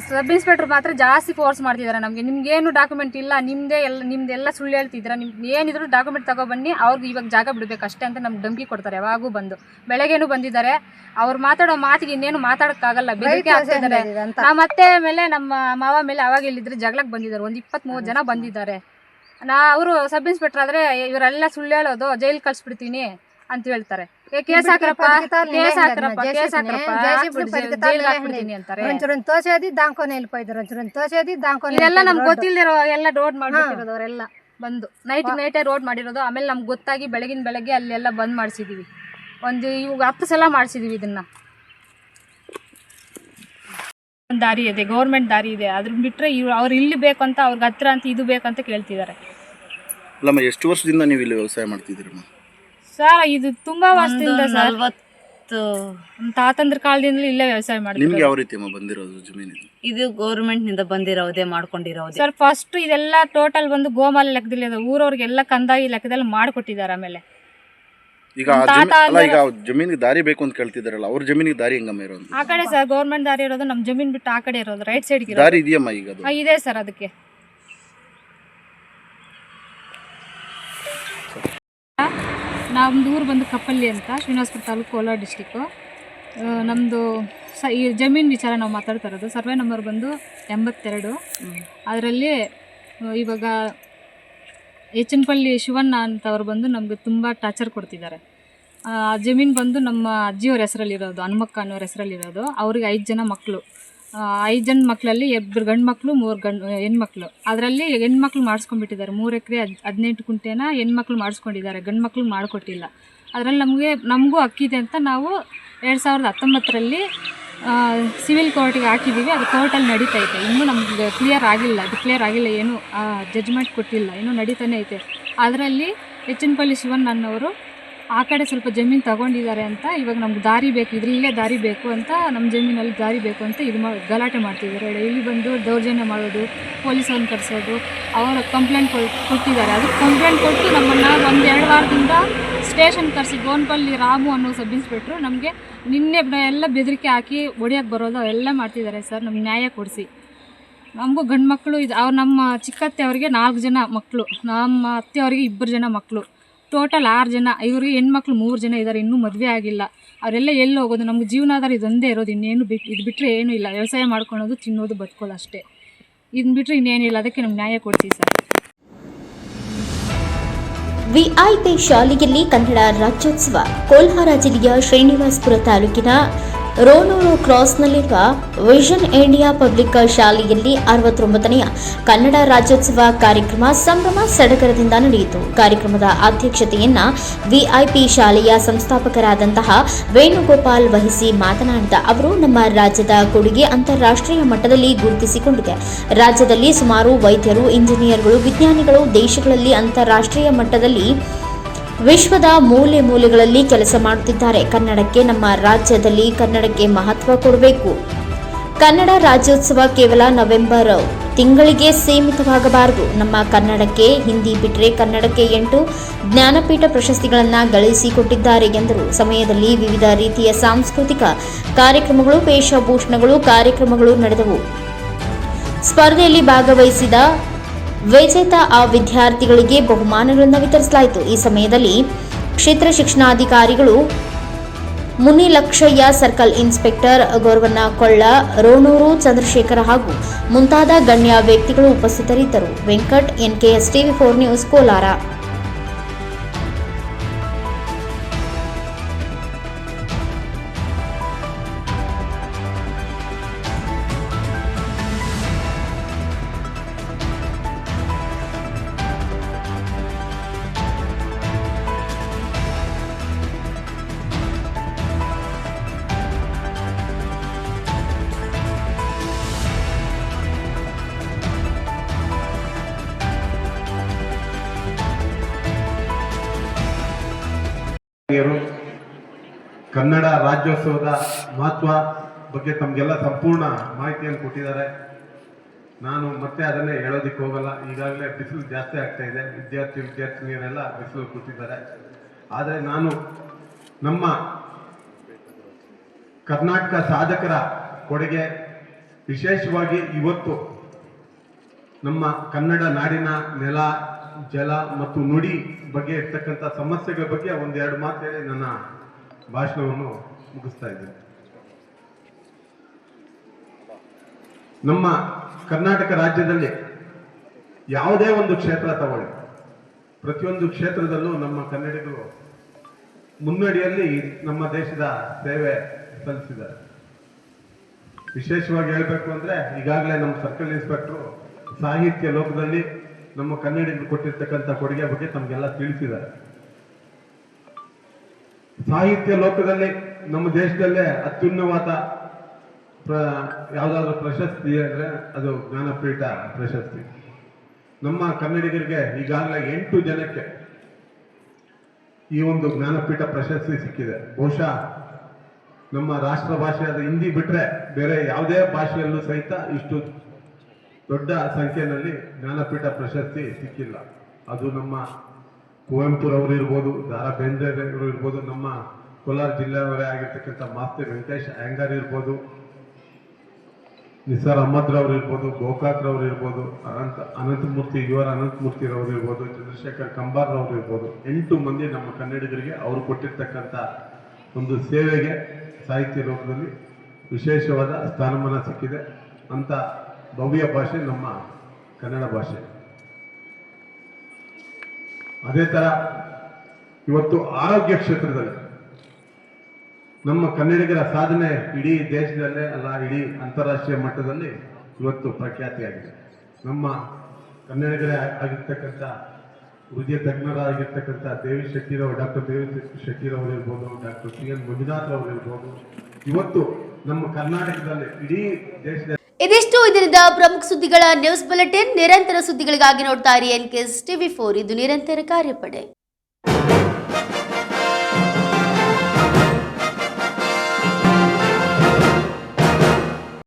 Speaker 6: ಸಬ್ ಇನ್ಸ್ಪೆಕ್ಟರ್ ಮಾತ್ರ ಜಾಸ್ತಿ ಫೋರ್ಸ್ ಮಾಡ್ತಿದ್ದಾರೆ ನಮಗೆ. ನಿಮ್ಗೇನು ಡಾಕ್ಯುಮೆಂಟ್ ಇಲ್ಲ, ನಿಮ್ದೆಲ್ಲ ಸುಳ್ಳು ಹೇಳ್ತಿದ್ದೀರಾ, ನಿಮ್ಗೆ ಏನಿದ್ರು ಡಾಕ್ಯುಮೆಂಟ್ ತಗೊಬನ್ನಿ, ಅವ್ರಿಗೆ ಇವಾಗ ಜಾಗ ಬಿಡಬೇಕು ಅಷ್ಟೇ ಅಂತ ನಮ್ಗೆ ಧಮಕಿ ಕೊಡ್ತಾರೆ. ಯಾವಾಗೂ ಬಂದು ಬೆಳಗ್ಗೆನೂ ಬಂದಿದ್ದಾರೆ. ಅವ್ರು ಮಾತಾಡೋ ಮಾತಿಗೆ ಇನ್ನೇನು ಮಾತಾಡೋಕ್ಕಾಗಲ್ಲ, ಬೆದರಿಕೆ ಆಗ್ತಿದ್ದಾರೆ. ಮತ್ತೆ ಮೇಲೆ ನಮ್ಮ ಮಾವ ಮೇಲೆ ಅವಾಗ ಇಲ್ಲಿದ್ರೆ ಜಗಳಕ್ಕೆ ಬಂದಿದ್ದಾರೆ. ಒಂದು 20-30 ಜನ ಬಂದಿದ್ದಾರೆ. ಅವರು ಸಬ್ ಇನ್ಸ್ಪೆಕ್ಟರ್ ಆದರೆ ಇವರೆಲ್ಲ ಸುಳ್ಳು ಹೇಳೋದು, ಜೈಲ್ ಕಳಿಸ್ಬಿಡ್ತೀನಿ ಅಂತ ಹೇಳ್ತಾರೆ. ಕೇಸ್ ಹಾಕ್ರಪ್ಪ ಇದೆಲ್ಲ ನಮ್ಗೆ ಗೊತ್ತಿಲ್ಲದಿರೋ ಎಲ್ಲ ರೋಡ್ ಮಾಡ್ಬಿಟ್ಟಿರೋದು ಅವರೆಲ್ಲ ಬಂದು ನೈಟೇ ರೋಡ್ ಮಾಡಿರೋದು. ಆಮೇಲೆ ನಮ್ಗೆ ಗೊತ್ತಾಗಿ ಬೆಳಗ್ಗೆ ಅಲ್ಲೆಲ್ಲ ಬಂದ್ ಮಾಡಿಸಿದೀವಿ. ಇವಾಗ 10 ಸಲ ಮಾಡಿಸಿದೀವಿ. ಇದನ್ನ ಒಂದು ದಾರಿ ಇದೆ, ಗೌರ್ಮೆಂಟ್ ದಾರಿ ಇದೆ, ಅದ್ರ ಬಿಟ್ಟರೆ ಅವ್ರು ಇಲ್ಲಿ ಬೇಕಂತ, ಅವ್ರಿಗೆ ಹತ್ರ ಅಂತ ಇದು ಬೇಕಂತ ಕೇಳ್ತಿದ್ದಾರೆ.
Speaker 7: ಅಲ್ಲಮ್ಮ, ಎಷ್ಟು ವರ್ಷದಿಂದ ನೀವು ಇಲ್ಲಿ ವ್ಯವಸಾಯ ಮಾಡ್ತಿದ್ದೀರಮ್ಮ?
Speaker 6: ಸರ್ ಇದು ತುಂಬಾ ವರ್ಷದಿಂದ ಸರ್, ನಮ್ಮ ತಾತಂದ್ರ ಕಾಲದಿಂದಲೂ ಇಲ್ಲೇ ವ್ಯವಸಾಯ
Speaker 7: ನಿಮ್ಗೆ
Speaker 6: ಮಾಡ್ತೀವಿ
Speaker 7: ಯಾವ ರೀತಿ ಅಮ್ಮ ಬಂದಿರೋದು ಜಮೀನು?
Speaker 8: ಇದು ಗೌರ್ಮೆಂಟ್ನಿಂದ ಬಂದಿರೋದೇ ಮಾಡ್ಕೊಂಡಿರೋದೇ.
Speaker 6: ಸರ್ ಫಸ್ಟ್ ಇದೆಲ್ಲ ಟೋಟಲ್ ಬಂದು ಗೋಮಾಲ ಲೆಕ್ಕದಲ್ಲಿ ಇದೆ, ಊರವ್ರಿಗೆಲ್ಲ ಕಂದಾಯ ಲೆಕ್ಕದಲ್ಲಿ ಮಾಡಿಕೊಟ್ಟಿದ್ದಾರೆ. ಆಮೇಲೆ
Speaker 7: ಈಗ ಈಗ ಜಮೀನಿಗೆ ದಾರಿ ಬೇಕು ಅಂತ ಕೇಳ್ತಿದಾರಲ್ಲ, ಅವ್ರ ಜಮೀನಿಗೆ ದಾರಿ ಹೆಂಗಮ್ಮ ಇರೋದು?
Speaker 6: ಆ ಕಡೆ ಸರ್ ಗೌರ್ಮೆಂಟ್ ದಾರಿ ಇರೋದು, ನಮ್ಮ ಜಮೀನ್ ಬಿಟ್ಟು ಆ ಕಡೆ ಇರೋದು, ರೈಟ್ ಸೈಡ್
Speaker 7: ದಾರಿ ಇದೆಯಮ್ಮ ಈಗ ಅದು?
Speaker 6: ಇದೆ ಸರ್. ಅದಕ್ಕೆ ನಮ್ದು ಊರು ಬಂದು ಕಪ್ಪಲ್ಲಿ ಅಂತ, ಶ್ರೀನಿವಾಸಪುರ ತಾಲೂಕು, ಕೋಲಾರ ಡಿಸ್ಟಿಕ್ಕು. ನಮ್ಮದು ಈ ಜಮೀನು ವಿಚಾರ ನಾವು ಮಾತಾಡ್ತಾ ಇರೋದು. ಸರ್ವೆ ನಂಬರ್ ಬಂದು 82. ಅದರಲ್ಲಿ ಇವಾಗ ಹೆಚ್ಚನಪಳ್ಳಿ ಶಿವಣ್ಣ ಅಂತವ್ರು ಬಂದು ನಮಗೆ ತುಂಬ ಟಾರ್ಚರ್ ಕೊಡ್ತಿದ್ದಾರೆ. ಜಮೀನು ಬಂದು ನಮ್ಮ ಅಜ್ಜಿಯವ್ರ ಹೆಸರಲ್ಲಿರೋದು, ಹನುಮಕ್ಕ ಅನ್ನೋರ ಹೆಸರಲ್ಲಿರೋದು. ಅವ್ರಿಗೆ 5 ಜನ ಮಕ್ಕಳು. 5 ಜನ ಮಕ್ಕಳಲ್ಲಿ 2 ಗಂಡು ಮಕ್ಕಳು, 3 ಹೆಣ್ಮಕ್ಳು. ಅದರಲ್ಲಿ ಹೆಣ್ಮಕ್ಳು ಮಾಡಿಸ್ಕೊಂಡ್ಬಿಟ್ಟಿದ್ದಾರೆ. 3 ಎಕರೆ 18 ಗುಂಟೆನ ಹೆಣ್ಮಕ್ಳು ಮಾಡಿಸ್ಕೊಂಡಿದ್ದಾರೆ, ಗಂಡು ಮಕ್ಳು ಮಾಡಿಕೊಟ್ಟಿಲ್ಲ. ಅದರಲ್ಲಿ ನಮಗೂ ಹಕ್ಕಿದೆ ಅಂತ ನಾವು 2019ರಲ್ಲಿ ಸಿವಿಲ್ ಕೋರ್ಟಿಗೆ ಹಾಕಿದ್ದೀವಿ. ಅದು ಕೋರ್ಟಲ್ಲಿ ನಡೀತೈತೆ. ಇನ್ನೂ ನಮ್ಗೆ ಡಿಕ್ಲೇರ್ ಆಗಿಲ್ಲ, ಏನು ಜಡ್ಜ್ಮೆಂಟ್ ಕೊಟ್ಟಿಲ್ಲ, ಇನ್ನೂ ನಡೀತಾನೆ ಐತೆ. ಅದರಲ್ಲಿ ಹೆಚ್ಚನಪಳ್ಳಿ ಶಿವಣ್ಣ ಅನ್ನೋರು ಆ ಕಡೆ ಸ್ವಲ್ಪ ಜಮೀನು ತಗೊಂಡಿದ್ದಾರೆ ಅಂತ, ಇವಾಗ ನಮ್ಗೆ ದಾರಿ ಬೇಕು, ಇದರಲ್ಲೇ ದಾರಿ ಬೇಕು ಅಂತ, ನಮ್ಮ ಜಮೀನಲ್ಲಿ ದಾರಿ ಬೇಕು ಅಂತ ಗಲಾಟೆ ಮಾಡ್ತಿದ್ದಾರೆ. ಇಲ್ಲಿ ಬಂದು ದೌರ್ಜನ್ಯ ಮಾಡೋದು, ಪೊಲೀಸವ್ರನ್ನ ಕರೆಸೋದು. ಅವರು ಕಂಪ್ಲೇಂಟ್ ಕೊಟ್ಟಿದ್ದಾರೆ. ಅದಕ್ಕೆ ಕಂಪ್ಲೇಂಟ್ ಕೊಟ್ಟು ನಮ್ಮನ್ನು 1-2 ವಾರದಿಂದ ಸ್ಟೇಷನ್ ಕರೆಸಿ, ಗೋನ್ಪಲ್ಲಿ ರಾಮು ಅನ್ನೋ ಸಬ್ ಇನ್ಸ್ಪೆಕ್ಟ್ರು ನಮಗೆ ನಿನ್ನೆ ಎಲ್ಲ ಬೆದರಿಕೆ ಹಾಕಿ ಹೊಡಿಯೋಕ್ಕೆ ಬರೋದು ಅವೆಲ್ಲ ಮಾಡ್ತಿದ್ದಾರೆ. ಸರ್ ನಮ್ಗೆ ನ್ಯಾಯ ಕೊಡಿಸಿ. ನಮಗೂ ಗಂಡು ಮಕ್ಕಳು ನಮ್ಮ ಚಿಕ್ಕತ್ತೆ ಅವ್ರಿಗೆ 4 ಜನ ಮಕ್ಕಳು, ನಮ್ಮ ಅತ್ತೆ ಅವ್ರಿಗೆ 2 ಜನ ಮಕ್ಕಳು, ಟೋಟಲ್ 6 ಜನ. ಇವ್ರಿಗೆ ಹೆಣ್ಮಕ್ಳು 3 ಜನ ಇದ್ದಾರೆ, ಇನ್ನೂ ಮದುವೆ ಆಗಿಲ್ಲ. ಅವರೆಲ್ಲ ಎಲ್ಲಿ ಹೋಗೋದು? ನಮ್ಗೆ ಜೀವನಾಧಾರ ಇದೊಂದೇ ಇರೋದು, ಇನ್ನೇನು ಇದು ಬಿಟ್ಟರೆ ಏನೂ ಇಲ್ಲ. ವ್ಯವಸಾಯ ಮಾಡ್ಕೊಳೋದು, ತಿನ್ನೋದು, ಬದುಕೋದು ಅಷ್ಟೇ. ಇದನ್ನ ಬಿಟ್ಟರೆ ಇನ್ನೇನಿಲ್ಲ. ಅದಕ್ಕೆ ನಮ್ಗೆ ನ್ಯಾಯ ಕೊಡಿಸಿ ಸರ್.
Speaker 1: ವಿಐಪಿ ಶಾಲೆಯಲ್ಲಿ ಕನ್ನಡ ರಾಜ್ಯೋತ್ಸವ. ಕೋಲಾರ ಜಿಲ್ಲೆಯ ಶ್ರೀನಿವಾಸಪುರ ತಾಲೂಕಿನ ರೋನೂರು ಕ್ರಾಸ್ನಲ್ಲಿರುವ ವಿಷನ್ ಇಂಡಿಯಾ ಪಬ್ಲಿಕ್ ಶಾಲೆಯಲ್ಲಿ 69ನೆಯ ಕನ್ನಡ ರಾಜ್ಯೋತ್ಸವ ಕಾರ್ಯಕ್ರಮ ಸಂಭ್ರಮ ಸಡಗರದಿಂದ ನಡೆಯಿತು. ಕಾರ್ಯಕ್ರಮದ ಅಧ್ಯಕ್ಷತೆಯನ್ನ ವಿಐಪಿ ಶಾಲೆಯ ಸಂಸ್ಥಾಪಕರಾದಂತಹ ವೇಣುಗೋಪಾಲ್ ವಹಿಸಿ ಮಾತನಾಡಿದ ಅವರು, ನಮ್ಮ ರಾಜ್ಯದ ಕೊಡುಗೆ ಅಂತಾರಾಷ್ಟ್ರೀಯ ಮಟ್ಟದಲ್ಲಿ ಗುರುತಿಸಿಕೊಂಡಿದೆ. ರಾಜ್ಯದಲ್ಲಿ ಸುಮಾರು ವೈದ್ಯರು, ಇಂಜಿನಿಯರ್ಗಳು, ವಿಜ್ಞಾನಿಗಳು ದೇಶಗಳಲ್ಲಿ ಅಂತಾರಾಷ್ಟ್ರೀಯ ಮಟ್ಟದಲ್ಲಿ ವಿಶ್ವದ ಮೂಲೆ ಮೂಲೆಗಳಲ್ಲಿ ಕೆಲಸ ಮಾಡುತ್ತಿದ್ದಾರೆ. ಕನ್ನಡಕ್ಕೆ, ನಮ್ಮ ರಾಜ್ಯದಲ್ಲಿ ಕನ್ನಡಕ್ಕೆ ಮಹತ್ವ ಕೊಡಬೇಕು. ಕನ್ನಡ ರಾಜ್ಯೋತ್ಸವ ಕೇವಲ ನವೆಂಬರ್ ತಿಂಗಳಿಗೆ ಸೀಮಿತವಾಗಬಾರದು. ನಮ್ಮ ಕನ್ನಡಕ್ಕೆ, ಹಿಂದಿ ಬಿಟ್ಟರೆ ಕನ್ನಡಕ್ಕೆ 8 ಜ್ಞಾನಪೀಠ ಪ್ರಶಸ್ತಿಗಳನ್ನು ಗಳಿಸಿಕೊಟ್ಟಿದ್ದಾರೆ ಎಂದರು. ಸಮಯದಲ್ಲಿ ವಿವಿಧ ರೀತಿಯ ಸಾಂಸ್ಕೃತಿಕ ಕಾರ್ಯಕ್ರಮಗಳು, ವೇಷಭೂಷಣಗಳು ಕಾರ್ಯಕ್ರಮಗಳು ನಡೆದವು. ಸ್ಪರ್ಧೆಯಲ್ಲಿ ಭಾಗವಹಿಸಿದ ವಿಜೇತ ವಿದ್ಯಾರ್ಥಿಗಳಿಗೆ ಬಹುಮಾನಗಳನ್ನು ವಿತರಿಸಲಾಯಿತು. ಈ ಸಮಯದಲ್ಲಿ ಕ್ಷೇತ್ರ ಶಿಕ್ಷಣಾಧಿಕಾರಿಗಳು ಮುನಿಲಕ್ಷಯ್ಯ, ಸರ್ಕಲ್ ಇನ್ಸ್ಪೆಕ್ಟರ್ ಗೌರವಣ್ಣ ಕೊಳ್ಳ, ರೋಣೂರು ಚಂದ್ರಶೇಖರ ಹಾಗೂ ಮುಂತಾದ ಗಣ್ಯ ವ್ಯಕ್ತಿಗಳು ಉಪಸ್ಥಿತರಿದ್ದರು. Venkat, NKS TV4 news, Kolar.
Speaker 9: Kannada ರಾಜ್ಯೋತ್ಸವದ ಮಹತ್ವ ಬಗ್ಗೆ ತಮಗೆಲ್ಲ ಸಂಪೂರ್ಣ ಮಾಹಿತಿಯನ್ನು ಕೊಟ್ಟಿದ್ದಾರೆ. ನಾನು ಮತ್ತೆ ಅದನ್ನೇ ಹೇಳೋದಿಕ್ಕೆ ಹೋಗಲ್ಲ. ಈಗಾಗಲೇ ಬಿಸಿಲು ಜಾಸ್ತಿ ಆಗ್ತಾ ಇದೆ, ವಿದ್ಯಾರ್ಥಿನಿಯರೆಲ್ಲ ಬಿಸಿಲು ಕೂತಿದ್ದಾರೆ. ಆದರೆ ನಾನು ನಮ್ಮ ಕರ್ನಾಟಕ ಸಾಧಕರ ಕೊಡುಗೆ, ವಿಶೇಷವಾಗಿ ಇವತ್ತು ನಮ್ಮ ಕನ್ನಡ ನಾಡಿನ ನೆಲ, ಜಲ ಮತ್ತು ನುಡಿ ಬಗ್ಗೆ ಇರ್ತಕ್ಕಂಥ ಸಮಸ್ಯೆಗಳ ಬಗ್ಗೆ 1-2 ಮಾತು ಹೇಳಿ ನನ್ನ ಭಾಷಣವನ್ನು ಮುಗಿಸ್ತಾ ಇದ್ದೇನೆ. ನಮ್ಮ ಕರ್ನಾಟಕ ರಾಜ್ಯದಲ್ಲಿ ಯಾವುದೇ ಒಂದು ಕ್ಷೇತ್ರ ತಗೊಳ್ಳಿ, ಪ್ರತಿಯೊಂದು ಕ್ಷೇತ್ರದಲ್ಲೂ ನಮ್ಮ ಕನ್ನಡಿಗರು ಮುನ್ನಡಿಯಲ್ಲಿ ನಮ್ಮ ದೇಶದ ಸೇವೆ ಸಲ್ಲಿಸಿದ್ದಾರೆ. ವಿಶೇಷವಾಗಿ ಹೇಳಬೇಕು ಅಂದ್ರೆ, ಈಗಾಗಲೇ ನಮ್ಮ ಸರ್ಕಲ್ ಇನ್ಸ್ಪೆಕ್ಟರ್ ಸಾಹಿತ್ಯ ಲೋಕದಲ್ಲಿ ನಮ್ಮ ಕನ್ನಡಿಗರು ಕೊಟ್ಟಿರ್ತಕ್ಕಂಥ ಕೊಡುಗೆ ಬಗ್ಗೆ ತಮಗೆಲ್ಲ ತಿಳಿಸಿದ್ದಾರೆ. ಸಾಹಿತ್ಯ ಲೋಕದಲ್ಲಿ ನಮ್ಮ ದೇಶದಲ್ಲೇ ಅತ್ಯುನ್ನತ ಯಾವುದಾದ್ರೂ ಪ್ರಶಸ್ತಿ ಅಂದ್ರೆ ಅದು ಜ್ಞಾನಪೀಠ ಪ್ರಶಸ್ತಿ. ನಮ್ಮ ಕನ್ನಡಿಗರಿಗೆ ಈಗಾಗಲೇ 8 ಜನಕ್ಕೆ ಈ ಒಂದು ಜ್ಞಾನಪೀಠ ಪ್ರಶಸ್ತಿ ಸಿಕ್ಕಿದೆ. ಬಹುಶಃ ನಮ್ಮ ರಾಷ್ಟ್ರ ಭಾಷೆಯಾದ ಹಿಂದಿ ಬಿಟ್ರೆ ಬೇರೆ ಯಾವುದೇ ಭಾಷೆಯಲ್ಲೂ ಸಹಿತ ಇಷ್ಟು ದೊಡ್ಡ ಸಂಖ್ಯೆಯಲ್ಲಿ ಜ್ಞಾನಪೀಠ ಪ್ರಶಸ್ತಿ ಸಿಕ್ಕಿಲ್ಲ. ಅದು ನಮ್ಮ ಕುವೆಂಪುರವರು ಇರ್ಬೋದು, ದಾರಾ ಬೇಂದ್ರೆಯವರು ಇರ್ಬೋದು, ನಮ್ಮ ಕೋಲಾರ ಜಿಲ್ಲೆಯವರೇ ಆಗಿರ್ತಕ್ಕಂಥ ಮಾಸ್ತಿ ವೆಂಕಟೇಶ್ ಅಯ್ಯಂಗಾರ್ ಇರ್ಬೋದು, ನಿಸಾರ್ ಅಹಮದ್ ರವರು ಇರ್ಬೋದು, ಗೋಕಾಕ್ ರವರು ಇರ್ಬೋದು, ಅನಂತಮೂರ್ತಿ ಅನಂತಮೂರ್ತಿರವರು ಇರ್ಬೋದು, ಚಂದ್ರಶೇಖರ್ ಕಂಬಾರ್ ರವರು ಇರ್ಬೋದು. 8 ಮಂದಿ ನಮ್ಮ ಕನ್ನಡಿಗರಿಗೆ ಅವರು ಕೊಟ್ಟಿರ್ತಕ್ಕಂಥ ಒಂದು ಸೇವೆಗೆ ಸಾಹಿತ್ಯ ಲೋಕದಲ್ಲಿ ವಿಶೇಷವಾದ ಸ್ಥಾನಮಾನ ಸಿಕ್ಕಿದೆ. ಅಂತ ಭವ್ಯ ಭಾಷೆ ನಮ್ಮ ಕನ್ನಡ ಭಾಷೆ. ಅದೇ ತರ ಇವತ್ತು ಆರೋಗ್ಯ ಕ್ಷೇತ್ರದಲ್ಲಿ ನಮ್ಮ ಕನ್ನಡಿಗರ ಸಾಧನೆ ಇಡೀ ದೇಶದಲ್ಲೇ ಅಲ್ಲ, ಇಡೀ ಅಂತಾರಾಷ್ಟ್ರೀಯ ಮಟ್ಟದಲ್ಲಿ ಇವತ್ತು ಪ್ರಖ್ಯಾತಿಯಾಗಿದೆ. ನಮ್ಮ ಕನ್ನಡಿಗರೇ ಆಗಿರ್ತಕ್ಕಂಥ ಹೃದಯ ತಜ್ಞರಾಗಿರ್ತಕ್ಕಂಥ ದೇವಿ ಶೆಟ್ಟಿರವರು, ಡಾಕ್ಟರ್ ದೇವಿ ಶೆಟ್ಟಿರವರು ಇರ್ಬೋದು, ಡಾಕ್ಟರ್ CN ಮಂಜುನಾಥ್ ಅವರು ಇರ್ಬೋದು, ಇವತ್ತು ನಮ್ಮ ಕರ್ನಾಟಕದಲ್ಲಿ ಇಡೀ ದೇಶದ
Speaker 10: ಇದಿಷ್ಟು ಇದರಿಂದ ಪ್ರಮುಖ ಸುದ್ದಿಗಳ ನ್ಯೂಸ್ ಬುಲೆಟಿನ್. ನಿರಂತರ ಸುದ್ದಿಗಳಿಗಾಗಿ ನೋಡ್ತಾ ಇರಿ NKS TV4, ಇದು ನಿರಂತರ ಕಾರ್ಯಪಡೆ.